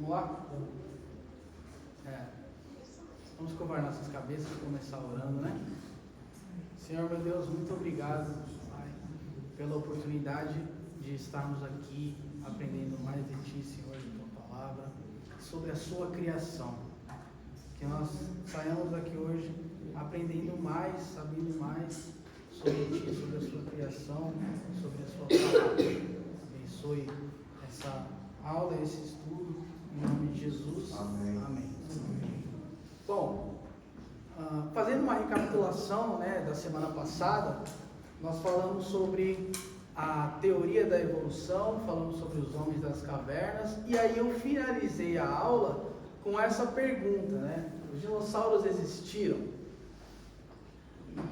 Vamos lá? Vamos curvar nossas cabeças e começar orando, né? Senhor, meu Deus, muito obrigado, Pai, pela oportunidade de estarmos aqui aprendendo mais de Ti, Senhor, de Tua Palavra, sobre a Sua criação. Que nós saiamos daqui hoje aprendendo mais, sabendo mais sobre Ti, sobre a Sua criação, sobre a Sua palavra. Abençoe essa aula, esse estudo, em nome de Jesus. Amém. Amém. Bom, fazendo uma recapitulação, né, da semana passada, nós falamos sobre a teoria da evolução, falamos sobre os homens das cavernas, e aí eu finalizei a aula com essa pergunta, né? Os dinossauros existiram?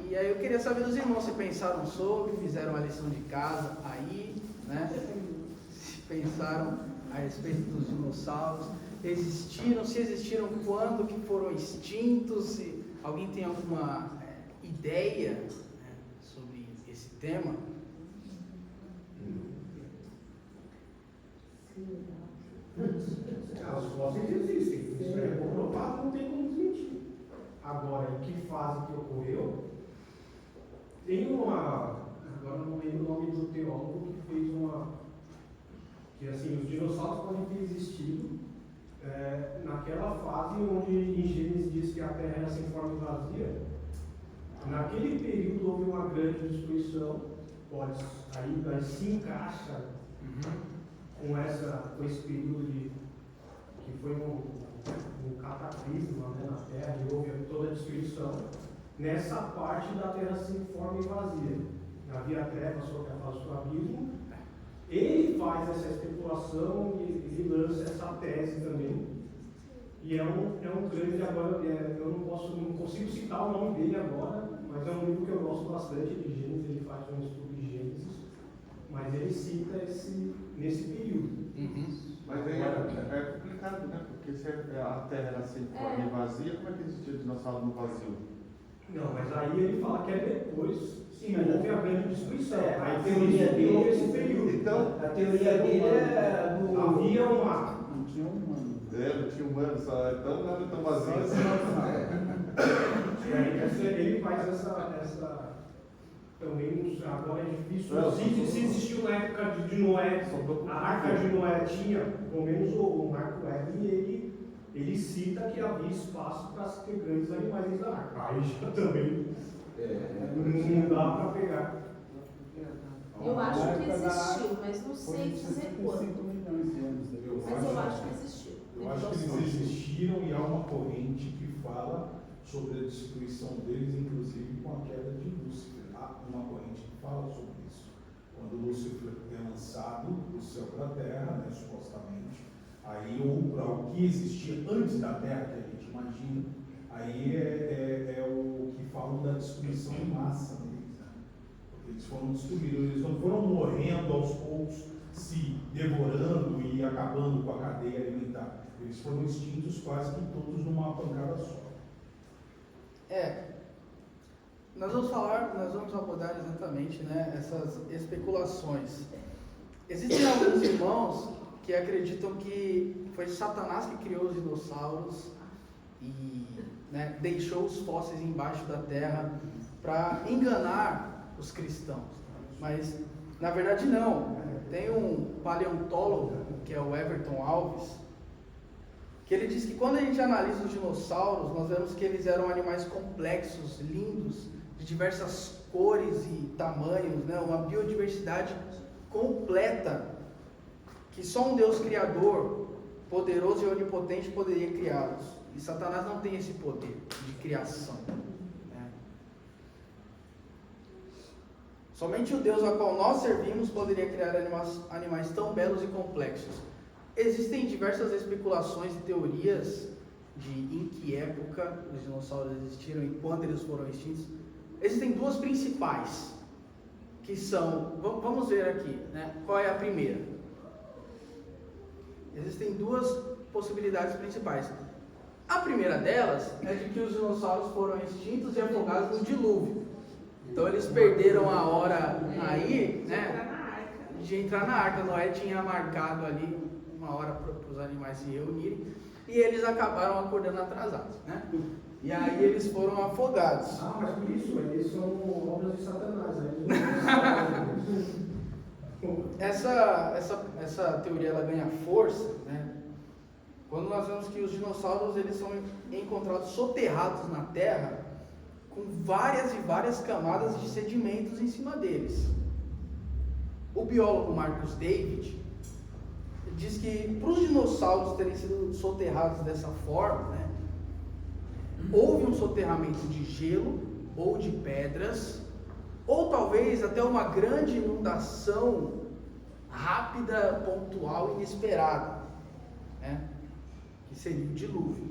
E aí eu queria saber dos irmãos se pensaram sobre, fizeram a lição de casa aí, né? Se pensaram a respeito dos dinossauros, existiram, se existiram, quando que foram extintos, se alguém tem alguma ideia, né, sobre esse tema? Os fósseis existem, isso é comprovado, não tem como desmentir. Agora, em que fase que ocorreu, tem uma, agora não lembro o nome do teólogo que fez que assim, os dinossauros podem ter existido naquela fase onde em Gênesis diz que a Terra era sem forma e vazia. Naquele período houve uma grande destruição, aí se encaixa com esse período que foi um cataclisma, né, na Terra, e houve toda a destruição. Nessa parte da Terra sem forma e vazia, havia trevas sobre a face do abismo. Ele faz essa especulação e ele lança essa tese também. E é um grande, agora, eu não consigo citar o nome dele agora, mas é um livro que eu gosto bastante de Gênesis, ele faz um estudo de Gênesis, mas ele cita nesse período. Mas aí é complicado, né? Porque se a Terra era sem forma e vazia, como é que existia dinossauro no vazio? Não, mas aí ele fala que é depois que houve a grande destruição. Aí A teoria dele houve esse período. Então, a teoria dele é do... Havia um mar. Não tinha um humano. não tinha humano só, então não era tão vazio assim. E aí ele faz essa também, agora é difícil. Se existiu na época de Noé, a arca de Noé tinha, pelo menos o Marco Webb, ele cita que havia espaço para se ter grandes animais dentro da arca. Aí já também não dá para pegar. Eu acho que existiu, mas não sei dizer quando. 5 milhões de anos. Mas eu acho que existiu. Eu acho que eles existiram e há uma corrente que fala sobre a destruição deles, inclusive com a queda de Lúcifer. Há uma corrente que fala sobre isso. Quando Lúcifer é lançado do céu para a terra, né, supostamente, aí o que existia antes da terra, que a gente imagina, aí é o que falam da destruição em massa deles, né? Porque eles foram destruídos, eles não foram morrendo aos poucos, se devorando e acabando com a cadeia alimentar. Eles foram extintos quase que todos numa pancada só. Nós vamos abordar exatamente, né, essas especulações. Existem alguns irmãos que acreditam que foi Satanás que criou os dinossauros e, né, deixou os fósseis embaixo da terra para enganar os cristãos. Mas, na verdade, não. Tem um paleontólogo, que é o Everton Alves, que ele diz que quando a gente analisa os dinossauros, nós vemos que eles eram animais complexos, lindos, de diversas cores e tamanhos, né? Uma biodiversidade completa, que só um Deus criador, poderoso e onipotente, poderia criá-los. E Satanás não tem esse poder de criação, né? Somente o Deus ao qual nós servimos poderia criar animais tão belos e complexos. Existem diversas especulações e teorias de em que época os dinossauros existiram e quando eles foram extintos. Existem duas principais, que são, vamos ver aqui, né? Qual é a primeira? Existem duas possibilidades principais. A primeira delas é de que os dinossauros foram extintos e afogados no dilúvio. Então eles perderam a hora aí, né, de entrar na arca. Noé tinha marcado ali uma uma hora para os animais se reunirem, e eles acabaram acordando atrasados, né? E aí eles foram afogados. Ah, mas por isso, eles são obras de Satanás. Essa teoria ela ganha força, né? Quando nós vemos que os dinossauros eles são encontrados soterrados na Terra com várias e várias camadas de sedimentos em cima deles. O biólogo Marcus David diz que para os dinossauros terem sido soterrados dessa forma, né, houve um soterramento de gelo ou de pedras, ou talvez até uma grande inundação rápida, pontual e inesperada, né, que seria o dilúvio.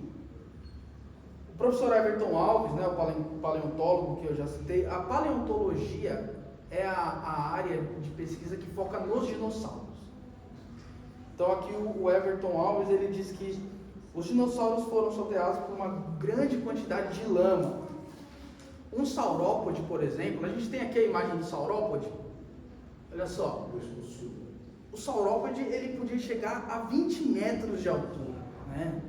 O professor Everton Alves, né, o paleontólogo que eu já citei, a paleontologia é a área de pesquisa que foca nos dinossauros. Então aqui o Everton Alves ele diz que os dinossauros foram soterrados por uma grande quantidade de lama. Um saurópode, por exemplo, a gente tem aqui a imagem do saurópode. Olha só, o saurópode ele podia chegar a 20 metros de altura, né?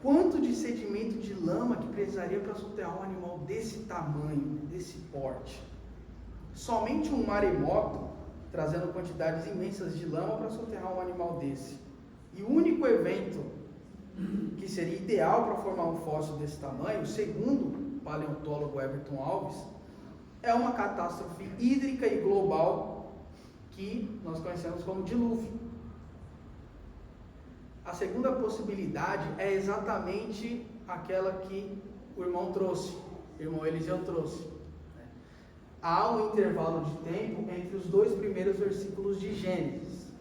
Quanto de sedimento de lama que precisaria para soterrar um animal desse tamanho, desse porte? Somente um maremoto, trazendo quantidades imensas de lama para soterrar um animal desse. E o único evento que seria ideal para formar um fóssil desse tamanho, segundo o paleontólogo Everton Alves, é uma catástrofe hídrica e global que nós conhecemos como dilúvio. A segunda possibilidade é exatamente aquela que o irmão Eliseu trouxe. Há um intervalo de tempo entre os dois primeiros versículos de Gênesis.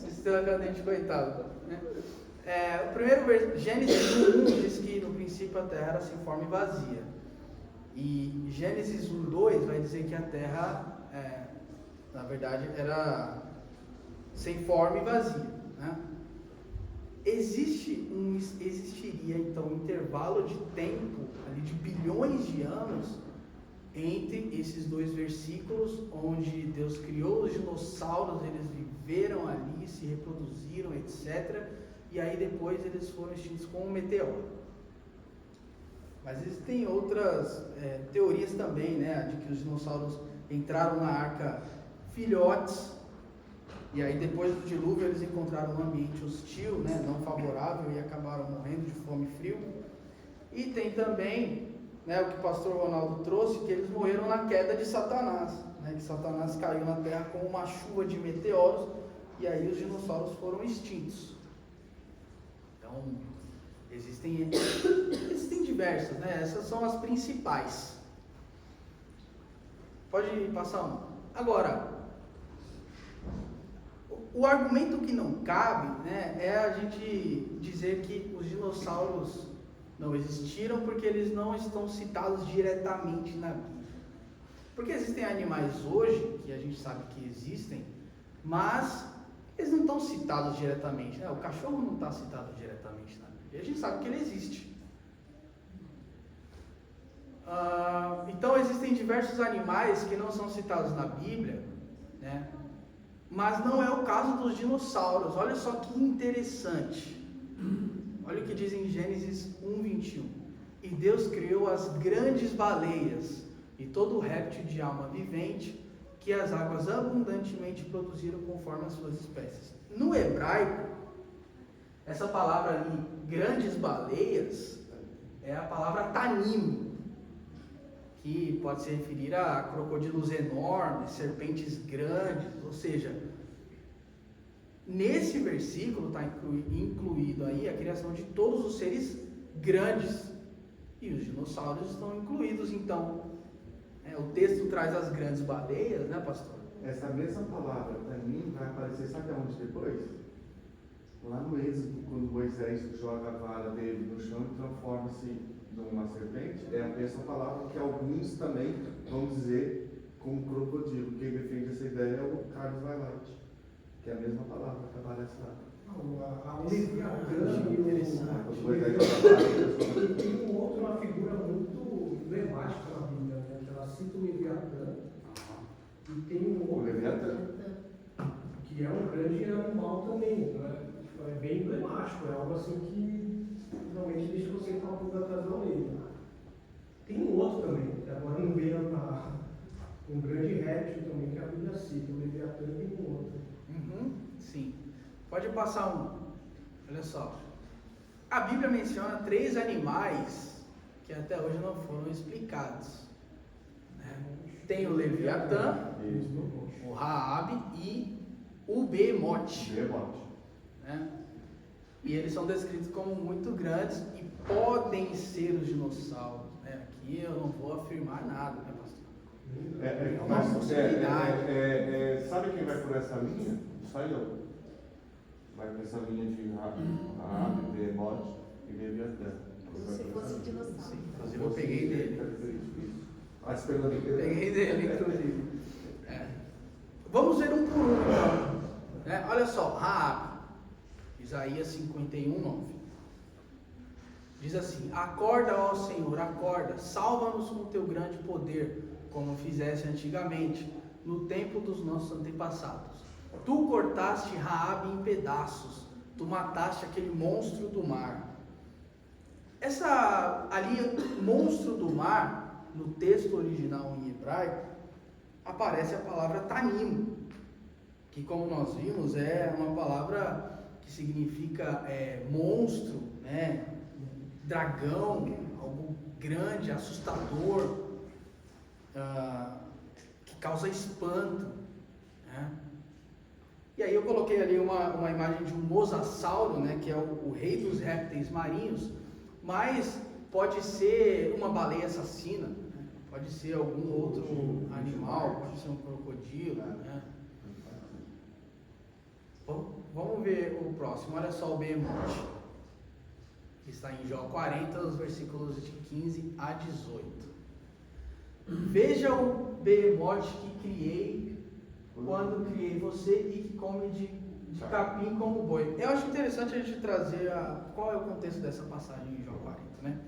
Extremamente coitado. O primeiro Gênesis 1 diz que no princípio a terra era sem forma e vazia. E Gênesis 1:2 vai dizer que a terra, na verdade, era sem forma e vazia, né? Existiria então um intervalo de tempo ali de bilhões de anos entre esses dois versículos, onde Deus criou os dinossauros, eles viveram ali, se reproduziram, etc. E aí depois eles foram extintos com um meteoro. Mas existem outras teorias também, né, de que os dinossauros entraram na arca filhotes, e aí depois do dilúvio eles encontraram um ambiente hostil, né, não favorável, e acabaram morrendo de fome e frio. E tem também, né, o que o pastor Ronaldo trouxe, que eles morreram na queda de Satanás, né, que Satanás caiu na terra com uma chuva de meteoros, e aí os dinossauros foram extintos. Então, existem diversas, né, essas são as principais. Pode passar uma. Agora, o argumento que não cabe, né, é a gente dizer que os dinossauros não existiram porque eles não estão citados diretamente na Bíblia. Porque existem animais hoje, que a gente sabe que existem, mas eles não estão citados diretamente, né? O cachorro não está citado diretamente na Bíblia, a gente sabe que ele existe. Então existem diversos animais que não são citados na Bíblia, né? Mas não é o caso dos dinossauros. Olha só que interessante. Olha o que diz em Gênesis 1:21. E Deus criou as grandes baleias e todo réptil de alma vivente que as águas abundantemente produziram conforme as suas espécies. No hebraico, essa palavra ali, grandes baleias, é a palavra tanim, que pode se referir a crocodilos enormes, serpentes grandes, ou seja, nesse versículo está incluído aí a criação de todos os seres grandes, e os dinossauros estão incluídos. Então, o texto traz as grandes baleias, né, pastor? Essa mesma palavra, para mim, vai aparecer, sabe aonde depois? Lá no Êxodo, quando Moisés joga a vara dele no chão e transforma-se numa serpente, é a mesma palavra que alguns também vão dizer como crocodilo. Quem defende essa ideia é o Carlos Vailate, que é a mesma palavra que aparece lá. A Leviatã e tem um outro, uma figura muito emblemática na Bíblia, né? Ela cita o Leviatã, e E tem um O outro, Leviatã. que é um grande animal também, né? Tipo, é bem emblemático, é algo assim que realmente deixa você ficar um pouco atrás da orelha. Tem um outro também, que agora não veio um grande réptil também, que é a Bíblia cita, o Leviatã tem um outro. Sim. Pode passar um. Olha só. A Bíblia menciona 3 animais que até hoje não foram explicados. Né? Tem o Leviatã, o Raabe e o Behemoth. Behemoth. Né? E eles são descritos como muito grandes e podem ser os dinossauros. Né? Aqui eu não vou afirmar nada, né, pastor? Uma possibilidade. Sabe quem vai por essa linha? Só eu. Vai por essa linha de Raabe, Behemoth e Leviatã. Se fosse dinossauro. Sim, inclusive eu peguei dele. Peguei dele, inclusive. Vamos ver um por um, então. Né? Olha só, Raabe, Isaías 51, 9. Diz assim: acorda, ó Senhor, acorda, salva-nos com teu grande poder, como fizeste antigamente, no tempo dos nossos antepassados. Tu cortaste Raabe em pedaços, tu mataste aquele monstro do mar. Monstro do mar, no texto original em hebraico, aparece a palavra tanim, que, como nós vimos, é uma palavra que significa monstro, né? Dragão, algo grande, assustador, que causa espanto, né? E aí eu coloquei ali uma imagem de um mosasauro, né? Que é o rei dos répteis marinhos, mas pode ser uma baleia assassina, né? Pode ser algum outro animal, pode ser um crocodilo, né? Bom, vamos ver o próximo. Olha só o Behemoth, que está em Jó 40, os versículos de 15 a 18. Veja o Behemoth que criei quando criei você e que come de capim como boi. Eu acho interessante a gente trazer qual é o contexto dessa passagem em Jó 40, né?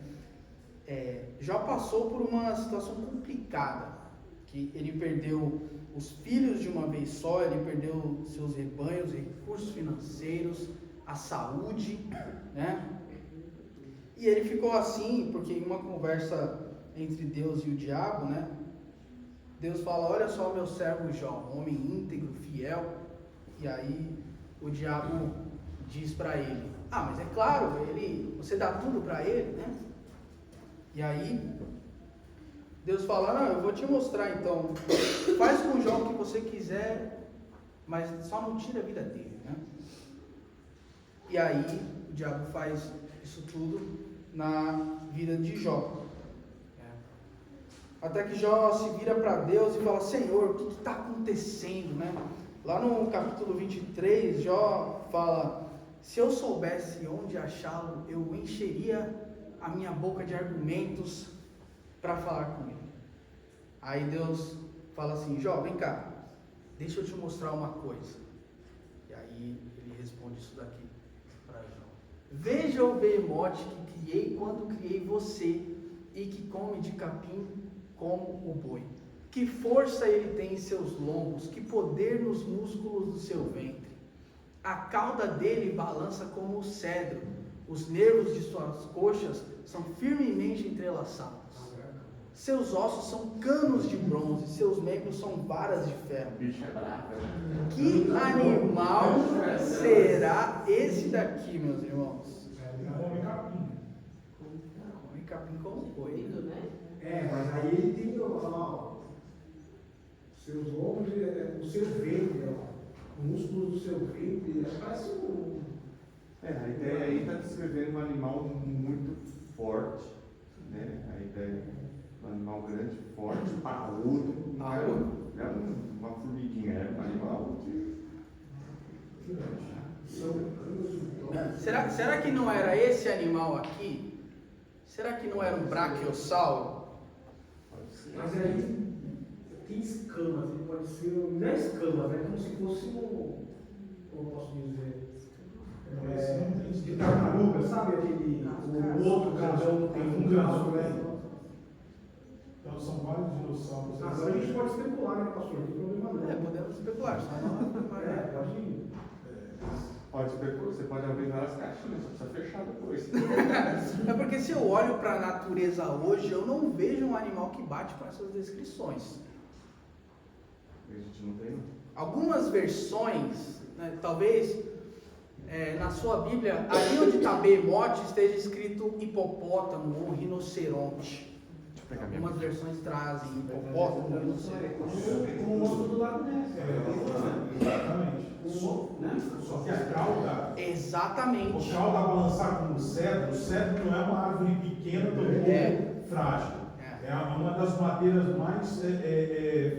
Jó passou por uma situação complicada, que ele perdeu os filhos de uma vez só, ele perdeu seus rebanhos, recursos financeiros, a saúde, né? E ele ficou assim, porque em uma conversa entre Deus e o diabo, né? Deus fala: olha só o meu servo Jó, um homem íntegro, fiel. E aí o diabo diz para ele: mas é claro, você dá tudo para ele, né? E aí Deus fala: não, eu vou te mostrar então, faz com Jó o que você quiser, mas só não tira a vida dele, né? E aí o diabo faz isso tudo na vida de Jó. Até que Jó se vira para Deus e fala: Senhor, o que está acontecendo, né? Lá no capítulo 23, Jó fala: se eu soubesse onde achá-lo, eu encheria a minha boca de argumentos para falar com ele. Aí Deus fala assim: Jó, vem cá, deixa eu te mostrar uma coisa. E aí ele responde isso daqui para Jó: veja o Behemoth que criei quando criei você e que come de capim como o boi. Que força ele tem em seus lombos, que poder nos músculos do seu ventre. A cauda dele balança como o cedro, os nervos de suas coxas são firmemente entrelaçados. Seus ossos são canos de bronze, seus membros são varas de ferro. Que animal será esse daqui, meus irmãos? Come capim. Come capim como boi. Mas aí ele tem seus ombros, o seu ventre, o músculo do seu ventre, parece um. A ideia aí está descrevendo um animal muito forte, né? A ideia é um animal grande, forte, parrudo. Não é uma formiguinha, é um animal Será que não era esse animal aqui? Será que não era um braquiossauro? Mas aí tem escamas, ele pode ser, não é escamas, é como se fosse como eu posso dizer, de tartaruga, sabe aquele, o outro cada um tem um braço, né? Então são vários dinossauros dos Salmos. Agora a gente pode especular, né, pastor? Não tem problema não. Podemos especular, só não. Pode ir. Pode especular, você pode abrir várias caixinhas, só precisa fechar depois. É porque se eu olho para a natureza hoje, eu não vejo um animal que bate com essas descrições. A gente não tem. Algumas versões, né, talvez na sua Bíblia, ali onde está Behemoth, esteja escrito hipopótamo ou rinoceronte. Algumas versões trazem hipopótamo ou rinoceronte. Com o monstro do Lago Ness. Exatamente. Só que a cauda, Exatamente. o cauda a balançar como o cedro não é uma árvore pequena, tão frágil. É uma das madeiras mais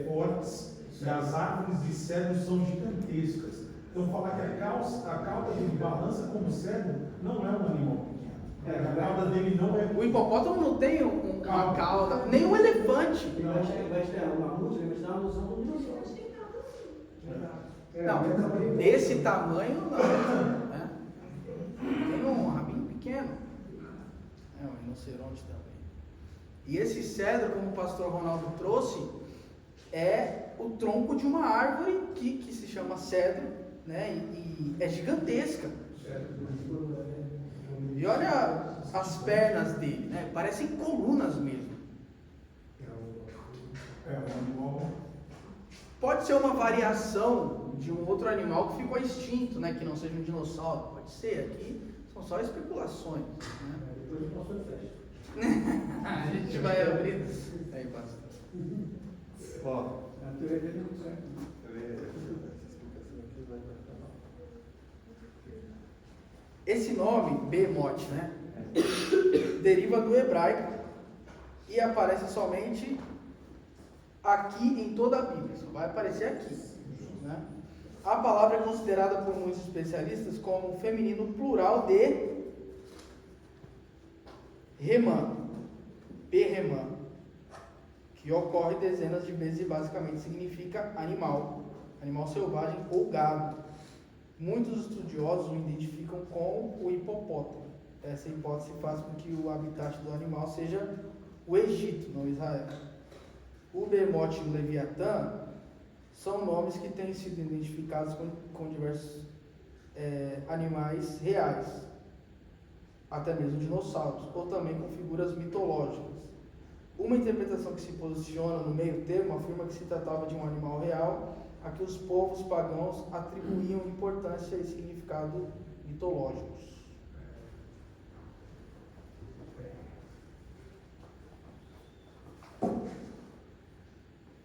fortes, e as árvores de cedro são gigantescas. Então, falar que a cauda dele balança como cedro não é um animal pequeno. A cauda dele não é. O hipopótamo não tem uma cauda, nem um elefante. Vai ter uma música, vai ter uma alusão ao dinossauro. Não, desse tamanho não. Né? Tem um rabinho pequeno. Um rinoceronte também. E esse cedro, como o pastor Ronaldo trouxe, é o tronco de uma árvore que se chama cedro, né? E é gigantesca. E olha as pernas dele, né? Parecem colunas mesmo. É um animal. Pode ser uma variação de um outro animal que ficou extinto, né? Que não seja um dinossauro. Pode ser, aqui são só especulações. Né? Depois o pastor fecha. A gente vai abrir. Aí, pastor. Ó, A teoria dele não serve. Esse nome, Behemoth, né? Deriva do hebraico e aparece somente aqui em toda a Bíblia. Só vai aparecer aqui. Né? A palavra é considerada por muitos especialistas como o feminino plural de Remã, Behemã, que ocorre dezenas de vezes e basicamente significa animal selvagem ou gado. Muitos estudiosos o identificam com o hipopótamo. Essa hipótese faz com que o habitat do animal seja o Egito, não Israel. O Behemoth e o Leviatã são nomes que têm sido identificados com diversos animais reais, até mesmo dinossauros, ou também com figuras mitológicas. Uma interpretação que se posiciona no meio termo afirma que se tratava de um animal real a que os povos pagãos atribuíam importância e significado mitológicos.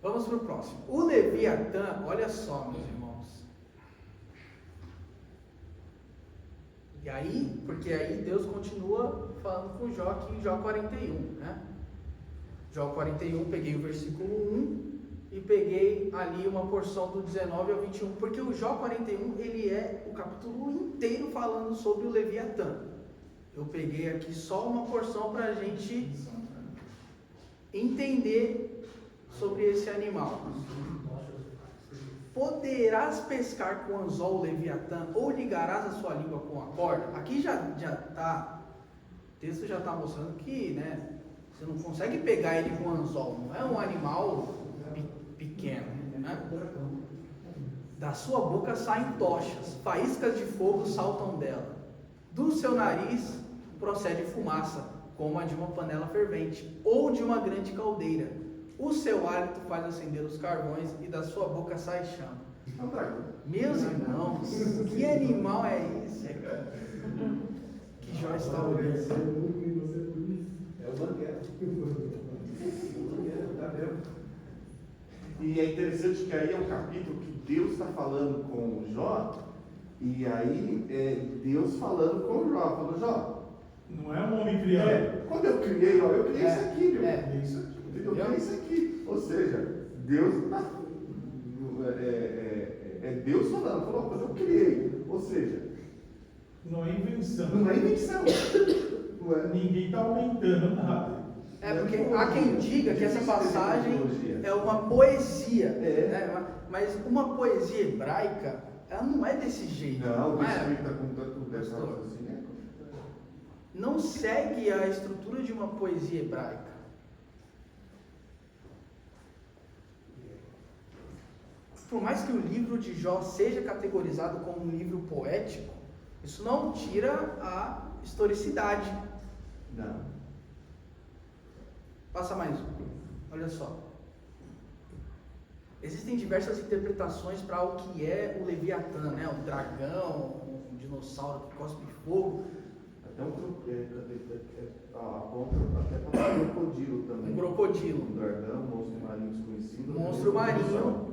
Vamos para o próximo. O Leviatã, olha só, meus irmãos. E aí, porque aí Deus continua falando com Jó aqui em Jó 41, né? Jó 41, peguei o versículo 1 e peguei ali uma porção do 19 ao 21, porque o Jó 41, ele é o capítulo inteiro falando sobre o Leviatã. Eu peguei aqui só uma porção para a gente entender sobre esse animal. Poderás pescar com anzol o Leviatã, ou ligarás a sua língua com a corda? Aqui já está, o texto já está mostrando que, né, você não consegue pegar ele com anzol, não é um animal pequeno, né? Da sua boca saem tochas, faíscas de fogo saltam dela. Do seu nariz procede fumaça, como a de uma panela fervente, ou de uma grande caldeira. O seu hálito faz acender os carvões e da sua boca sai chama. Meus irmãos, que animal é esse? Que Jó está olhando? É o banquete. Tá vendo? e é interessante que aí é um capítulo que Deus está falando com o Jó, e aí Deus falando com o Jó, falando, Jó, Não é um homem criado. quando eu criei, ó, eu criei isso aqui, meu. É isso aqui. Eu criei isso aqui. Ou seja, Deus está. Deus falando, falou, mas eu criei. Ou seja, Não é invenção. não é invenção. Não é. Ninguém está aumentando nada. Porque há quem diga que essa passagem é uma poesia, né? Mas uma poesia hebraica, ela não é desse jeito. Não, o é? Espírito está contando dessa coisa assim, né? Não segue a estrutura de uma poesia hebraica. por mais que o livro de Jó seja categorizado como um livro poético, isso não tira a historicidade. Não. Passa mais um. Olha só. Existem diversas interpretações para o que é o Leviatã, né? O dragão, um dinossauro que cospe fogo. Até aponta até para um crocodilo também. Um crocodilo. Um dragão, um monstro marinho desconhecido. Monstro marinho.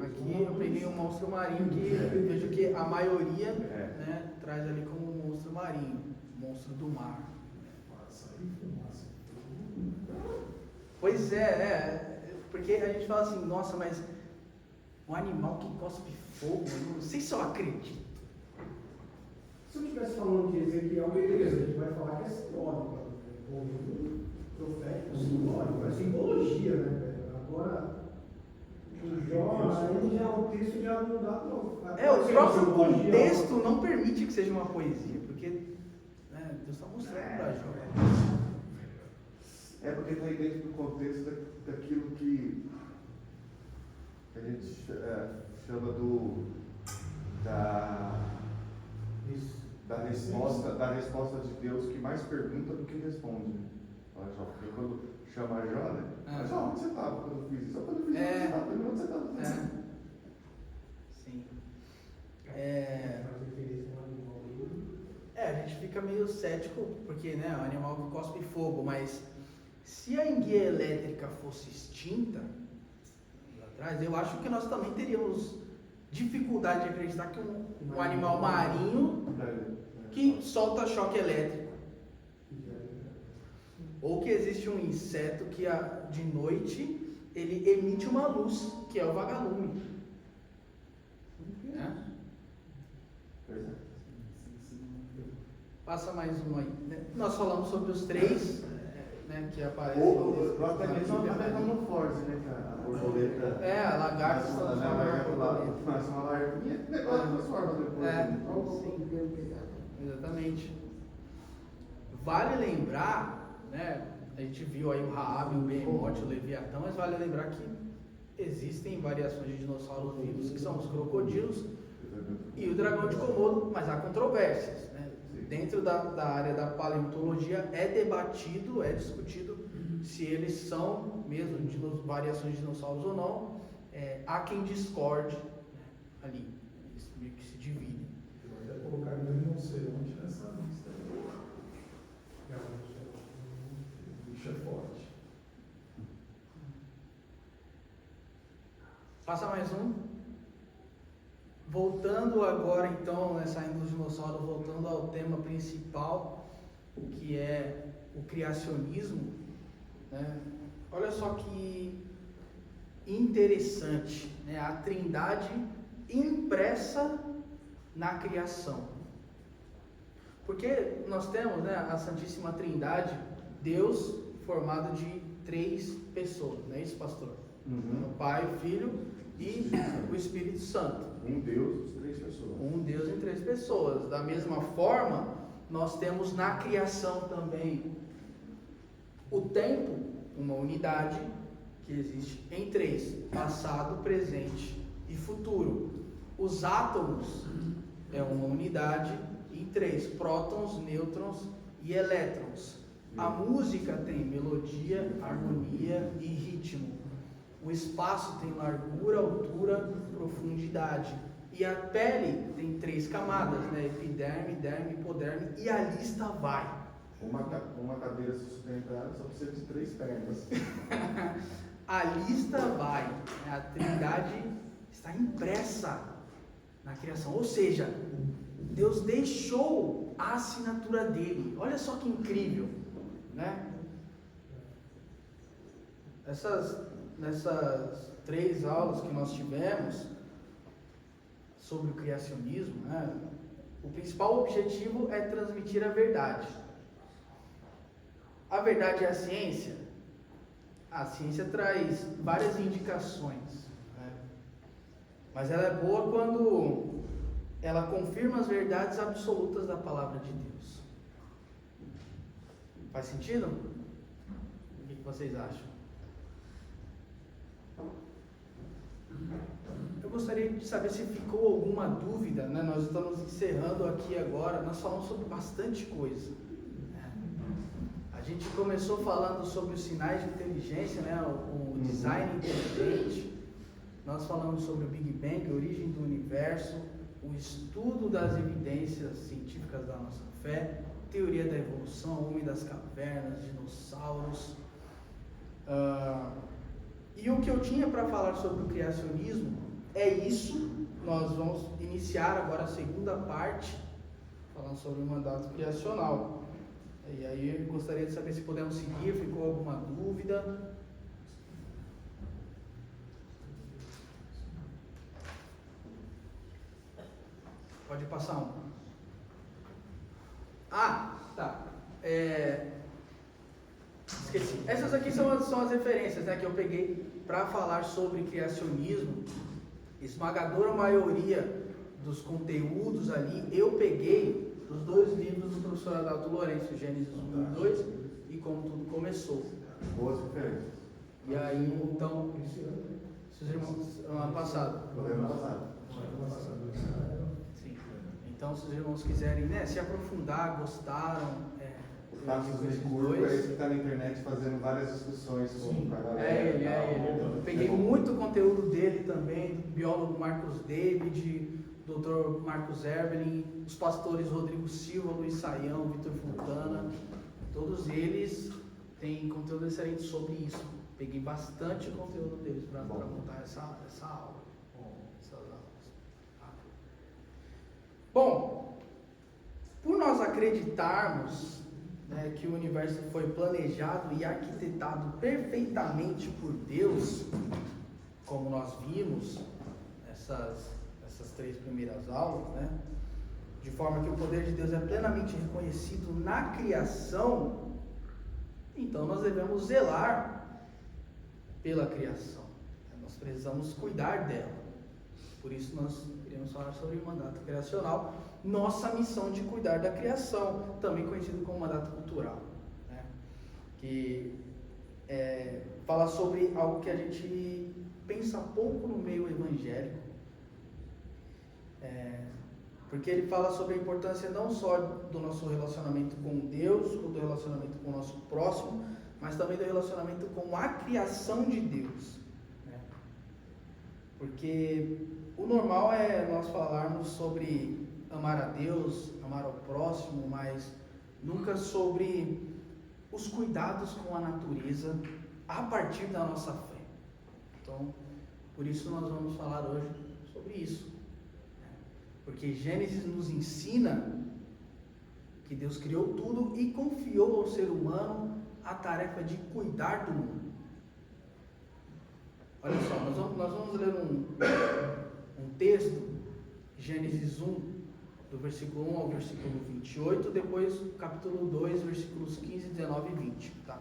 Aqui eu peguei um monstro marinho que eu vejo que a maioria né, traz ali como um monstro marinho, monstro do mar. Pois porque a gente fala assim, nossa, mas um animal que cospe fogo, eu não sei se eu acredito. Se eu estivesse falando de Ezequiel, beleza, a gente vai falar que é simbólico, profético, simbólico, é simbologia, né, velho? Agora, o Jó, aí já o texto já não dá pra... O próprio contexto não permite que seja uma poesia, porque Deus está mostrando para Jó. É porque está aí dentro do contexto daquilo que a gente chama da resposta de Deus que mais pergunta do que responde. Olha só, porque quando chama Jó, né? Mas Jó, onde você estava quando eu fiz isso? Quando eu fiz isso, onde você estava? Sim. A gente fica meio cético, porque é um animal que cospe fogo, mas se a enguia elétrica fosse extinta, lá atrás, eu acho que nós também teríamos dificuldade de acreditar que um animal marinho que solta choque elétrico, ou que existe um inseto que de noite ele emite uma luz, que é o vagalume. Passa mais um aí. Nós falamos sobre os três, que aparecem. Ou até mesmo a metamorfose, né? A borboleta. A lagarta se transforma na borboleta. Faz uma larvinha, o negócio transforma depois. Exatamente. Vale lembrar, a gente viu aí o Raab, o Behemoth, o Leviatã, mas vale lembrar que existem variações de dinossauros vivos, que são os crocodilos e o dragão de Komodo, mas há controvérsias. Dentro da área da paleontologia é debatido, é discutido se eles são mesmo variações de dinossauros ou não. Há quem discorde ali, eles meio que se dividem. Eu até colocar o rinoceronte nessa lista. O bicho é forte. Passa mais um. Voltando agora então, saindo dos dinossauros, voltando ao tema principal, que é o criacionismo, olha só que interessante, a trindade impressa na criação. Porque nós temos a Santíssima Trindade, Deus formado de 3 pessoas, não é isso, pastor? O Pai, o Filho e o Espírito Santo. Um Deus em 3 pessoas. Um Deus em 3 pessoas. Da mesma forma, nós temos na criação também o tempo, uma unidade que existe em 3, passado, presente e futuro. Os átomos é uma unidade em 3, prótons, nêutrons e elétrons. A música tem melodia, harmonia e ritmo. O espaço tem largura, altura, profundidade. E a pele tem 3 camadas, epiderme, derme, hipoderme, e a lista vai. Uma cadeira sustentada só precisa de 3 pernas. A lista vai. A trindade está impressa na criação. Ou seja, Deus deixou a assinatura dele. Olha só que incrível, Nessas 3 aulas que nós tivemos sobre o criacionismo, o principal objetivo é transmitir a verdade. A verdade é a ciência? A ciência traz várias indicações, mas ela é boa quando ela confirma as verdades absolutas da palavra de Deus. Faz sentido? O que vocês acham? Eu gostaria de saber se ficou alguma dúvida, né? Nós estamos encerrando aqui agora, nós falamos sobre bastante coisa. A gente começou falando sobre os sinais de inteligência, né? O design inteligente. Nós falamos sobre o Big Bang, a origem do universo, o estudo das evidências científicas da nossa fé, teoria da evolução, homem das cavernas, dinossauros. E o que eu tinha para falar sobre o criacionismo é isso. Nós vamos iniciar agora a segunda parte, falando sobre o mandato criacional. E aí eu gostaria de saber se podemos seguir, ficou alguma dúvida? Pode passar um. Tá. Esqueci. Essas aqui são as referências, né, que eu peguei para falar sobre criacionismo. Esmagadora maioria dos conteúdos ali eu peguei dos 2 livros do professor Adalto Lourenço, Gênesis 1 e 2 e Como Tudo Começou. Boas referências. E aí, então, se os irmãos, ano passado. Sim. Então, se os irmãos quiserem, né, se aprofundar, gostaram, Passos de curva, esse que está na internet fazendo várias discussões com a galera. É ele. Eu peguei muito conteúdo dele também, do biólogo Marcos David, Dr. Marcos Erbelin, os pastores Rodrigo Silva, Luiz Saião, Vitor Fontana, todos eles têm conteúdo excelente sobre isso. Peguei bastante conteúdo deles para montar essa aula. Essas aulas. Bom, por nós acreditarmos, né, que o universo foi planejado e arquitetado perfeitamente por Deus, como nós vimos essas 3 primeiras aulas, né, de forma que o poder de Deus é plenamente reconhecido na criação, então nós devemos zelar pela criação. Nós precisamos cuidar dela. Por isso nós queremos falar sobre o mandato criacional, nossa missão de cuidar da criação, também conhecido como mandato cultural, né? Que fala sobre algo que a gente pensa pouco no meio evangélico, porque ele fala sobre a importância não só do nosso relacionamento com Deus, ou do relacionamento com o nosso próximo, mas também do relacionamento com a criação de Deus, né? Porque o normal é nós falarmos sobre amar a Deus, amar ao próximo, mas nunca sobre os cuidados com a natureza a partir da nossa fé. Então, por isso nós vamos falar hoje sobre isso. Porque Gênesis nos ensina que Deus criou tudo e confiou ao ser humano a tarefa de cuidar do mundo. Olha só, nós vamos ler um texto, Gênesis 1, do versículo 1 ao versículo 28, depois capítulo 2, versículos 15, 19 e 20, tá?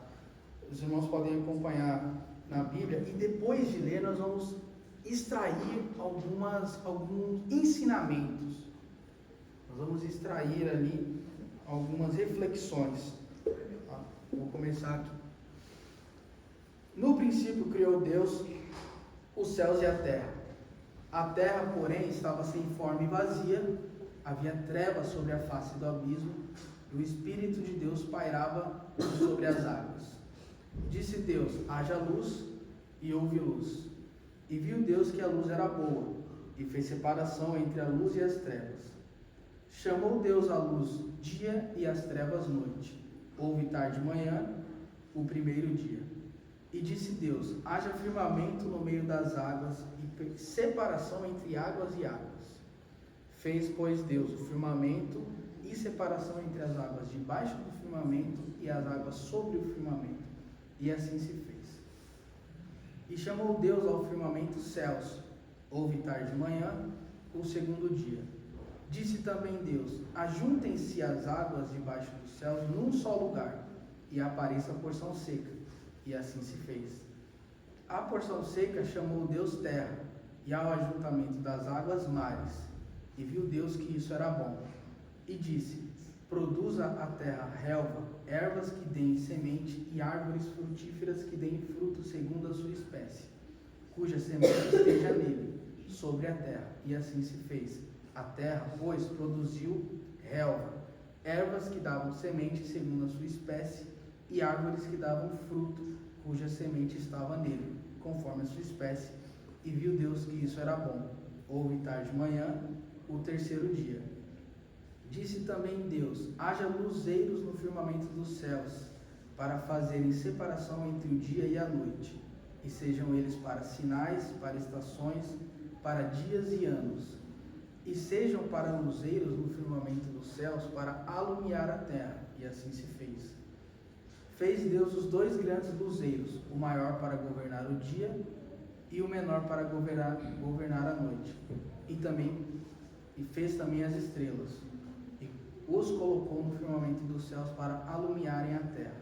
Os irmãos podem acompanhar na Bíblia, e depois de ler nós vamos extrair alguns ensinamentos. Nós vamos extrair ali algumas reflexões. Tá? Vou começar aqui. No princípio criou Deus os céus e a terra. A terra, porém, estava sem forma e vazia, havia trevas sobre a face do abismo, e o Espírito de Deus pairava sobre as águas. Disse Deus: haja luz, e houve luz. E viu Deus que a luz era boa, e fez separação entre a luz e as trevas. Chamou Deus a luz dia e as trevas noite. Houve tarde e manhã, o primeiro dia. E disse Deus: haja firmamento no meio das águas, e separação entre águas e águas. Fez, pois, Deus o firmamento e separação entre as águas debaixo do firmamento e as águas sobre o firmamento. E assim se fez. E chamou Deus ao firmamento céus. Houve tarde e manhã, o segundo dia. Disse também Deus: ajuntem-se as águas debaixo dos céus num só lugar, e apareça a porção seca. E assim se fez. A porção seca chamou Deus terra, e ao ajuntamento das águas mares. E viu Deus que isso era bom. E disse: produza a terra relva, ervas que deem semente, e árvores frutíferas que deem fruto segundo a sua espécie, cuja semente esteja nele, sobre a terra. E assim se fez. A terra, pois, produziu relva, ervas que davam semente segundo a sua espécie, e árvores que davam fruto, cuja semente estava nele, conforme a sua espécie. E viu Deus que isso era bom. Houve tarde de manhã, o terceiro dia. Disse também Deus: haja luzeiros no firmamento dos céus, para fazerem separação entre o dia e a noite, e sejam eles para sinais, para estações, para dias e anos, e sejam para luzeiros no firmamento dos céus, para alumiar a terra. E assim se fez. Fez Deus os dois grandes luzeiros, o maior para governar o dia e o menor para governar a noite. E fez também as estrelas, e os colocou no firmamento dos céus para alumiarem a terra,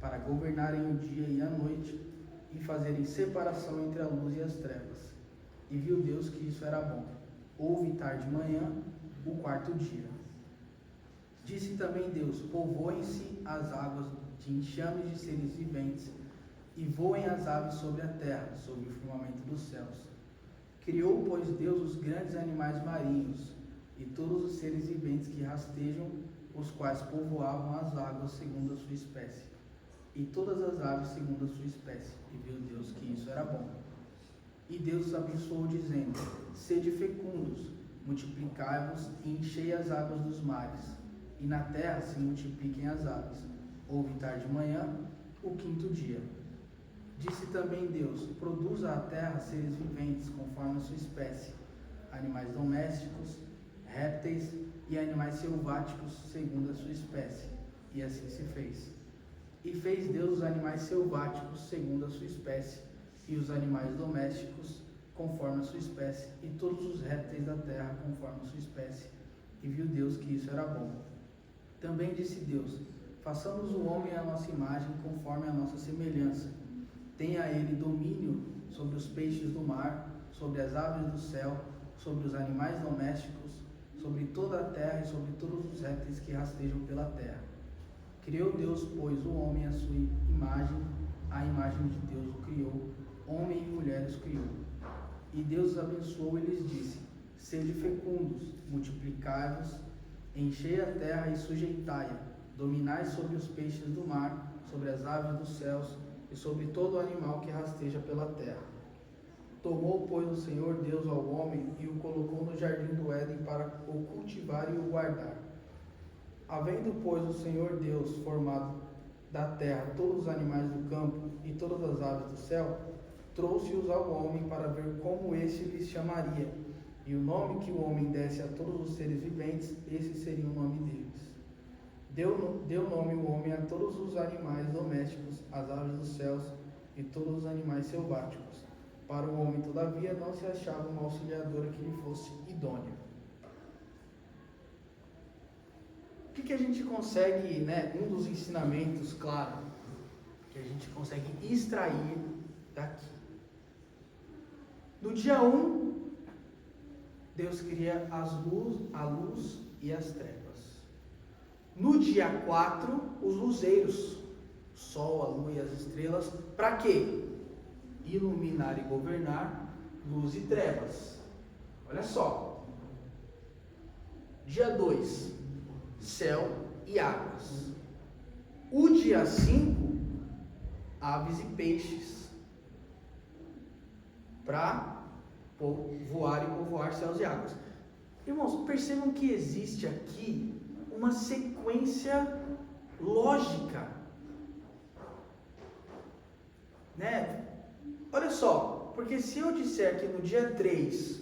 para governarem o dia e a noite, e fazerem separação entre a luz e as trevas. E viu Deus que isso era bom. Houve tarde de manhã, o quarto dia. Disse também Deus: povoem-se as águas de enxames de seres viventes, e voem as aves sobre a terra, sobre o firmamento dos céus. Criou, pois, Deus os grandes animais marinhos, e todos os seres viventes que rastejam, os quais povoavam as águas segundo a sua espécie, e todas as aves segundo a sua espécie. E viu Deus que isso era bom. E Deus os abençoou, dizendo: sede fecundos, multiplicai-vos e enchei as águas dos mares, e na terra se multipliquem as aves. Houve tarde de manhã, o quinto dia. Disse também Deus: produza a terra seres viventes conforme a sua espécie, animais domésticos, répteis e animais selváticos segundo a sua espécie. E assim se fez. E fez Deus os animais selváticos segundo a sua espécie, e os animais domésticos conforme a sua espécie, e todos os répteis da terra conforme a sua espécie. E viu Deus que isso era bom. Também disse Deus: façamos o homem à nossa imagem, conforme a nossa semelhança. Tenha ele domínio sobre os peixes do mar, sobre as aves do céu, sobre os animais domésticos, sobre toda a terra e sobre todos os répteis que rastejam pela terra. Criou Deus, pois, o homem à sua imagem, a imagem de Deus o criou, homem e mulher os criou. E Deus os abençoou e lhes disse: sede fecundos, multiplicai-vos, enchei a terra e sujeitai-a, dominai sobre os peixes do mar, sobre as aves dos céus e sobre todo animal que rasteja pela terra. Tomou, pois, o Senhor Deus ao homem e o colocou no jardim do Éden para o cultivar e o guardar. Havendo, pois, o Senhor Deus formado da terra todos os animais do campo e todas as aves do céu, trouxe-os ao homem para ver como este lhes chamaria. E o nome que o homem desse a todos os seres viventes, esse seria o nome deles. Deu nome o homem a todos os animais domésticos, as aves dos céus e todos os animais selváticos. Para o homem, todavia, não se achava uma auxiliadora que lhe fosse idônea. O que a gente consegue, um dos ensinamentos, claro, que a gente consegue extrair daqui? No dia 1, Deus cria a luz e as trevas. No dia 4, os luzeiros, o sol, a lua e as estrelas, para quê? Iluminar e governar luz e trevas. Olha só. Dia 2, céu e águas. O dia 5, aves e peixes, para voar e povoar céus e águas. Irmãos, percebam que existe aqui uma sequência lógica, Olha só, porque se eu disser que no dia 3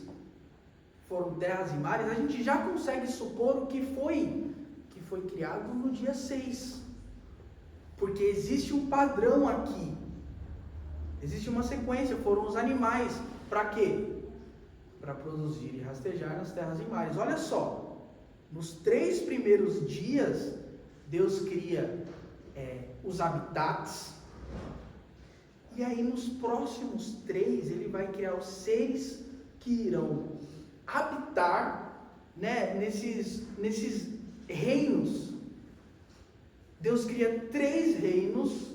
foram terras e mares, a gente já consegue supor o que foi criado no dia 6. Porque existe um padrão aqui. Existe uma sequência, foram os animais. Para quê? Para produzir e rastejar nas terras e mares. Olha só, nos 3 primeiros dias, Deus cria os habitats. E aí nos próximos 3, Ele vai criar os seres que irão habitar, nesses reinos. Deus cria 3 reinos,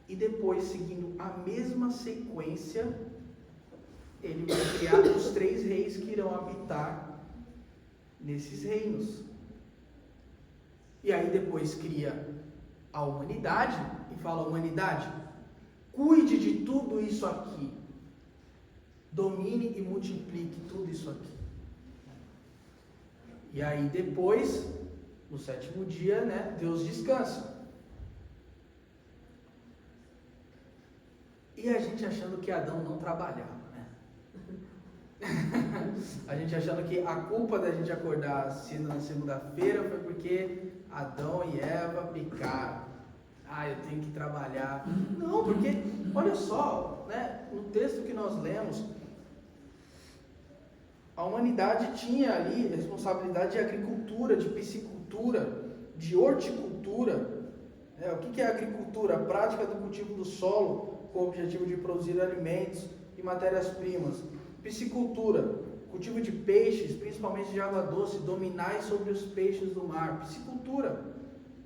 e depois, seguindo a mesma sequência, ele vai criar os 3 reis que irão habitar nesses reinos. E aí depois cria a humanidade e fala: humanidade, cuide de tudo isso aqui, domine e multiplique tudo isso aqui. E aí depois, no 7º dia, né, Deus descansa. E a gente achando que Adão não trabalhava, né? A gente achando que a culpa da gente acordar cedo na segunda-feira foi porque Adão e Eva pecaram. Eu tenho que trabalhar. Não, porque, olha só, né, no texto que nós lemos, a humanidade tinha ali responsabilidade de agricultura, de piscicultura, de horticultura. O que é agricultura? A prática do cultivo do solo com o objetivo de produzir alimentos e matérias-primas. Piscicultura, cultivo de peixes, principalmente de água doce, dominai sobre os peixes do mar. Piscicultura.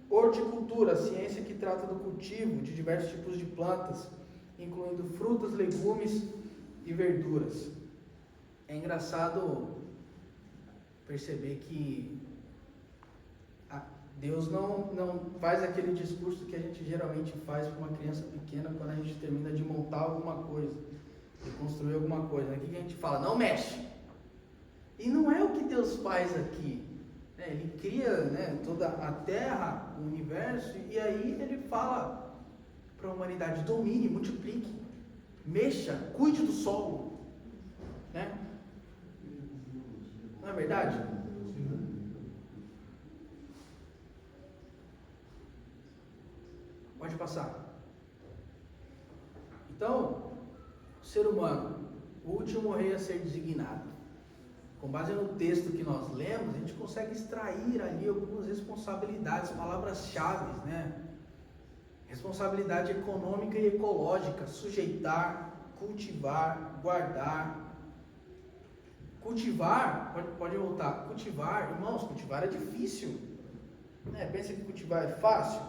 Horticultura, ciência que trata do cultivo de diversos tipos de plantas, incluindo frutas, legumes e verduras. É engraçado perceber que Deus não faz aquele discurso que a gente geralmente faz para uma criança pequena quando a gente termina de montar alguma coisa, de construir alguma coisa. Aqui que a gente fala: não mexe. E não é o que Deus faz aqui. Ele cria, né, toda a terra, o universo, e aí ele fala para a humanidade: domine, multiplique, mexa, cuide do solo. Né? Não é verdade? Pode passar. Então, o ser humano, o último rei a ser designado. Com base no texto que nós lemos, a gente consegue extrair ali algumas responsabilidades, palavras-chave, né? Responsabilidade econômica e ecológica: sujeitar, cultivar, guardar. Cultivar, pode voltar. Cultivar, irmãos, cultivar é difícil. Né? Pensa que cultivar é fácil?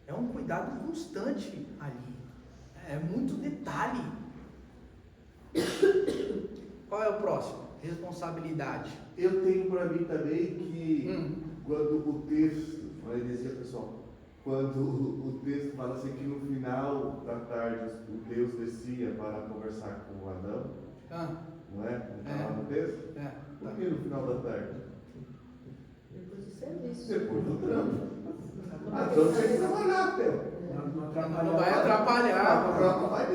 É um cuidado constante ali. É muito detalhe. Qual é o próximo? Responsabilidade. Eu tenho para mim também que quando o texto, olha, dizia pessoal, quando o texto fala assim que no final da tarde o Deus descia para conversar com o Adão, não é? Não está lá no texto? Por que no final da tarde? Depois do serviço. Depois do trampo. Então tinha que trabalhar, Pedro. Não vai atrapalhar. Não atrapalha.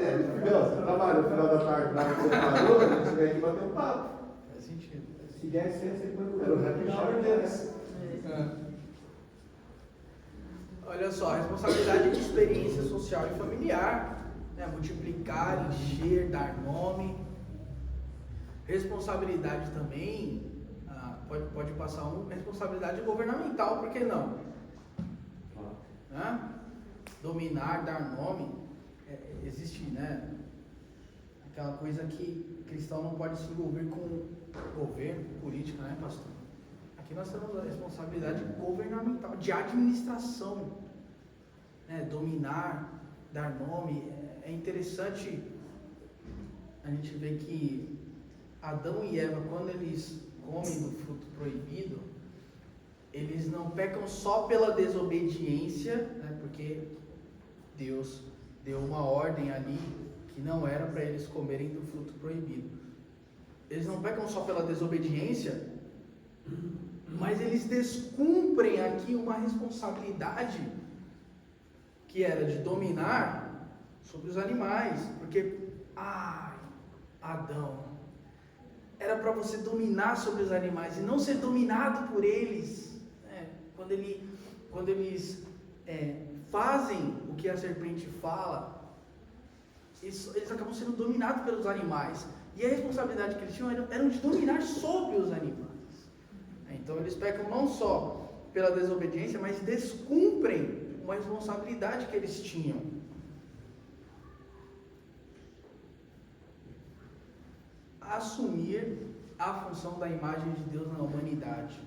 Você trabalha no final da tarde, na hora que você parou, a gente vem aqui bater um papo. Faz sentido. Se der licença, você põe o Era o happy hour deles. Olha só, responsabilidade de experiência social e familiar, né? Multiplicar, encher, dar nome. Responsabilidade também, pode passar responsabilidade governamental, por que não? Né? Dominar, dar nome. Existe, né, aquela coisa que cristão não pode se envolver com governo, política, né, pastor? Aqui nós temos a responsabilidade governamental, de administração, né? Dominar, dar nome. É interessante a gente ver que Adão e Eva, quando eles comem do fruto proibido, eles não pecam só pela desobediência, né? Porque Deus deu uma ordem ali que não era para eles comerem do fruto proibido. Eles não pecam só pela desobediência, mas eles descumprem aqui uma responsabilidade que era de dominar sobre os animais, porque, Adão, era para você dominar sobre os animais e não ser dominado por eles. Quando eles fazem o que a serpente fala, eles acabam sendo dominados pelos animais. E a responsabilidade que eles tinham era de dominar sobre os animais. Então eles pecam não só pela desobediência, mas descumprem uma responsabilidade que eles tinham. Assumir a função da imagem de Deus na humanidade.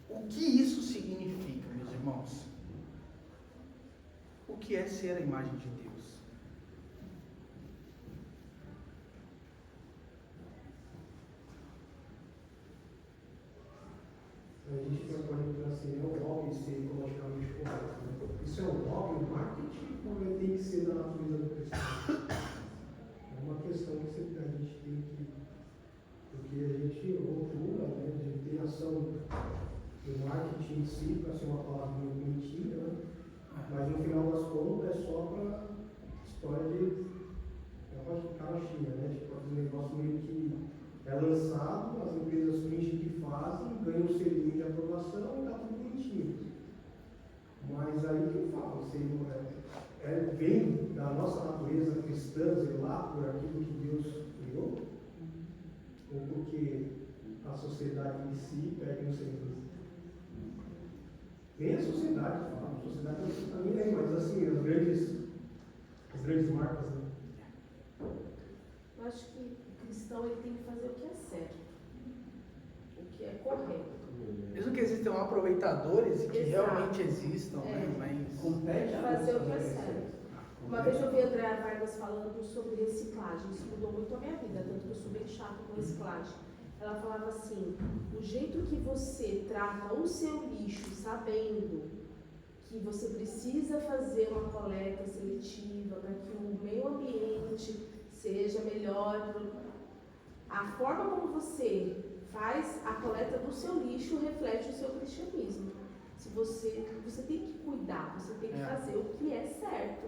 O que isso significa, meus irmãos? O que é ser a imagem de Deus? A gente tem uma conjuntura assim, é um hobby ser ecologicamente correto, né? Isso é um hobby, um marketing, ou tem que ser da natureza do cristão? É uma questão que a gente tem que. Porque a gente rotula, né? A gente tem ação do marketing em si, para ser uma palavra muito mentira, né? Mas no final das contas é só para história de carochinha, né? Tipo, um negócio meio que é lançado, as empresas fingem que fazem, ganham um selinho de aprovação e está tudo bonitinho. Mas aí que eu falo, vem da nossa natureza cristã zelar por aquilo que Deus criou, ou porque a sociedade em si pega um selinho. Nem a sociedade, a sociedade também nem, mas assim, as grandes marcas, né? Eu acho que o cristão ele tem que fazer o que é certo, o que é correto. Mesmo que existam aproveitadores que Exato. realmente existam, né? Mas Compete a Fazer o que é Deus. certo. Uma vez eu vi a Andréa Vargas falando sobre reciclagem, isso mudou muito a minha vida, tanto que eu sou bem chata com reciclagem. Ela falava assim, o jeito que você trata o seu lixo, sabendo que você precisa fazer uma coleta seletiva para que o meio ambiente seja melhor, a forma como você faz a coleta do seu lixo reflete o seu cristianismo. Se você tem que cuidar, você tem que fazer o que é certo.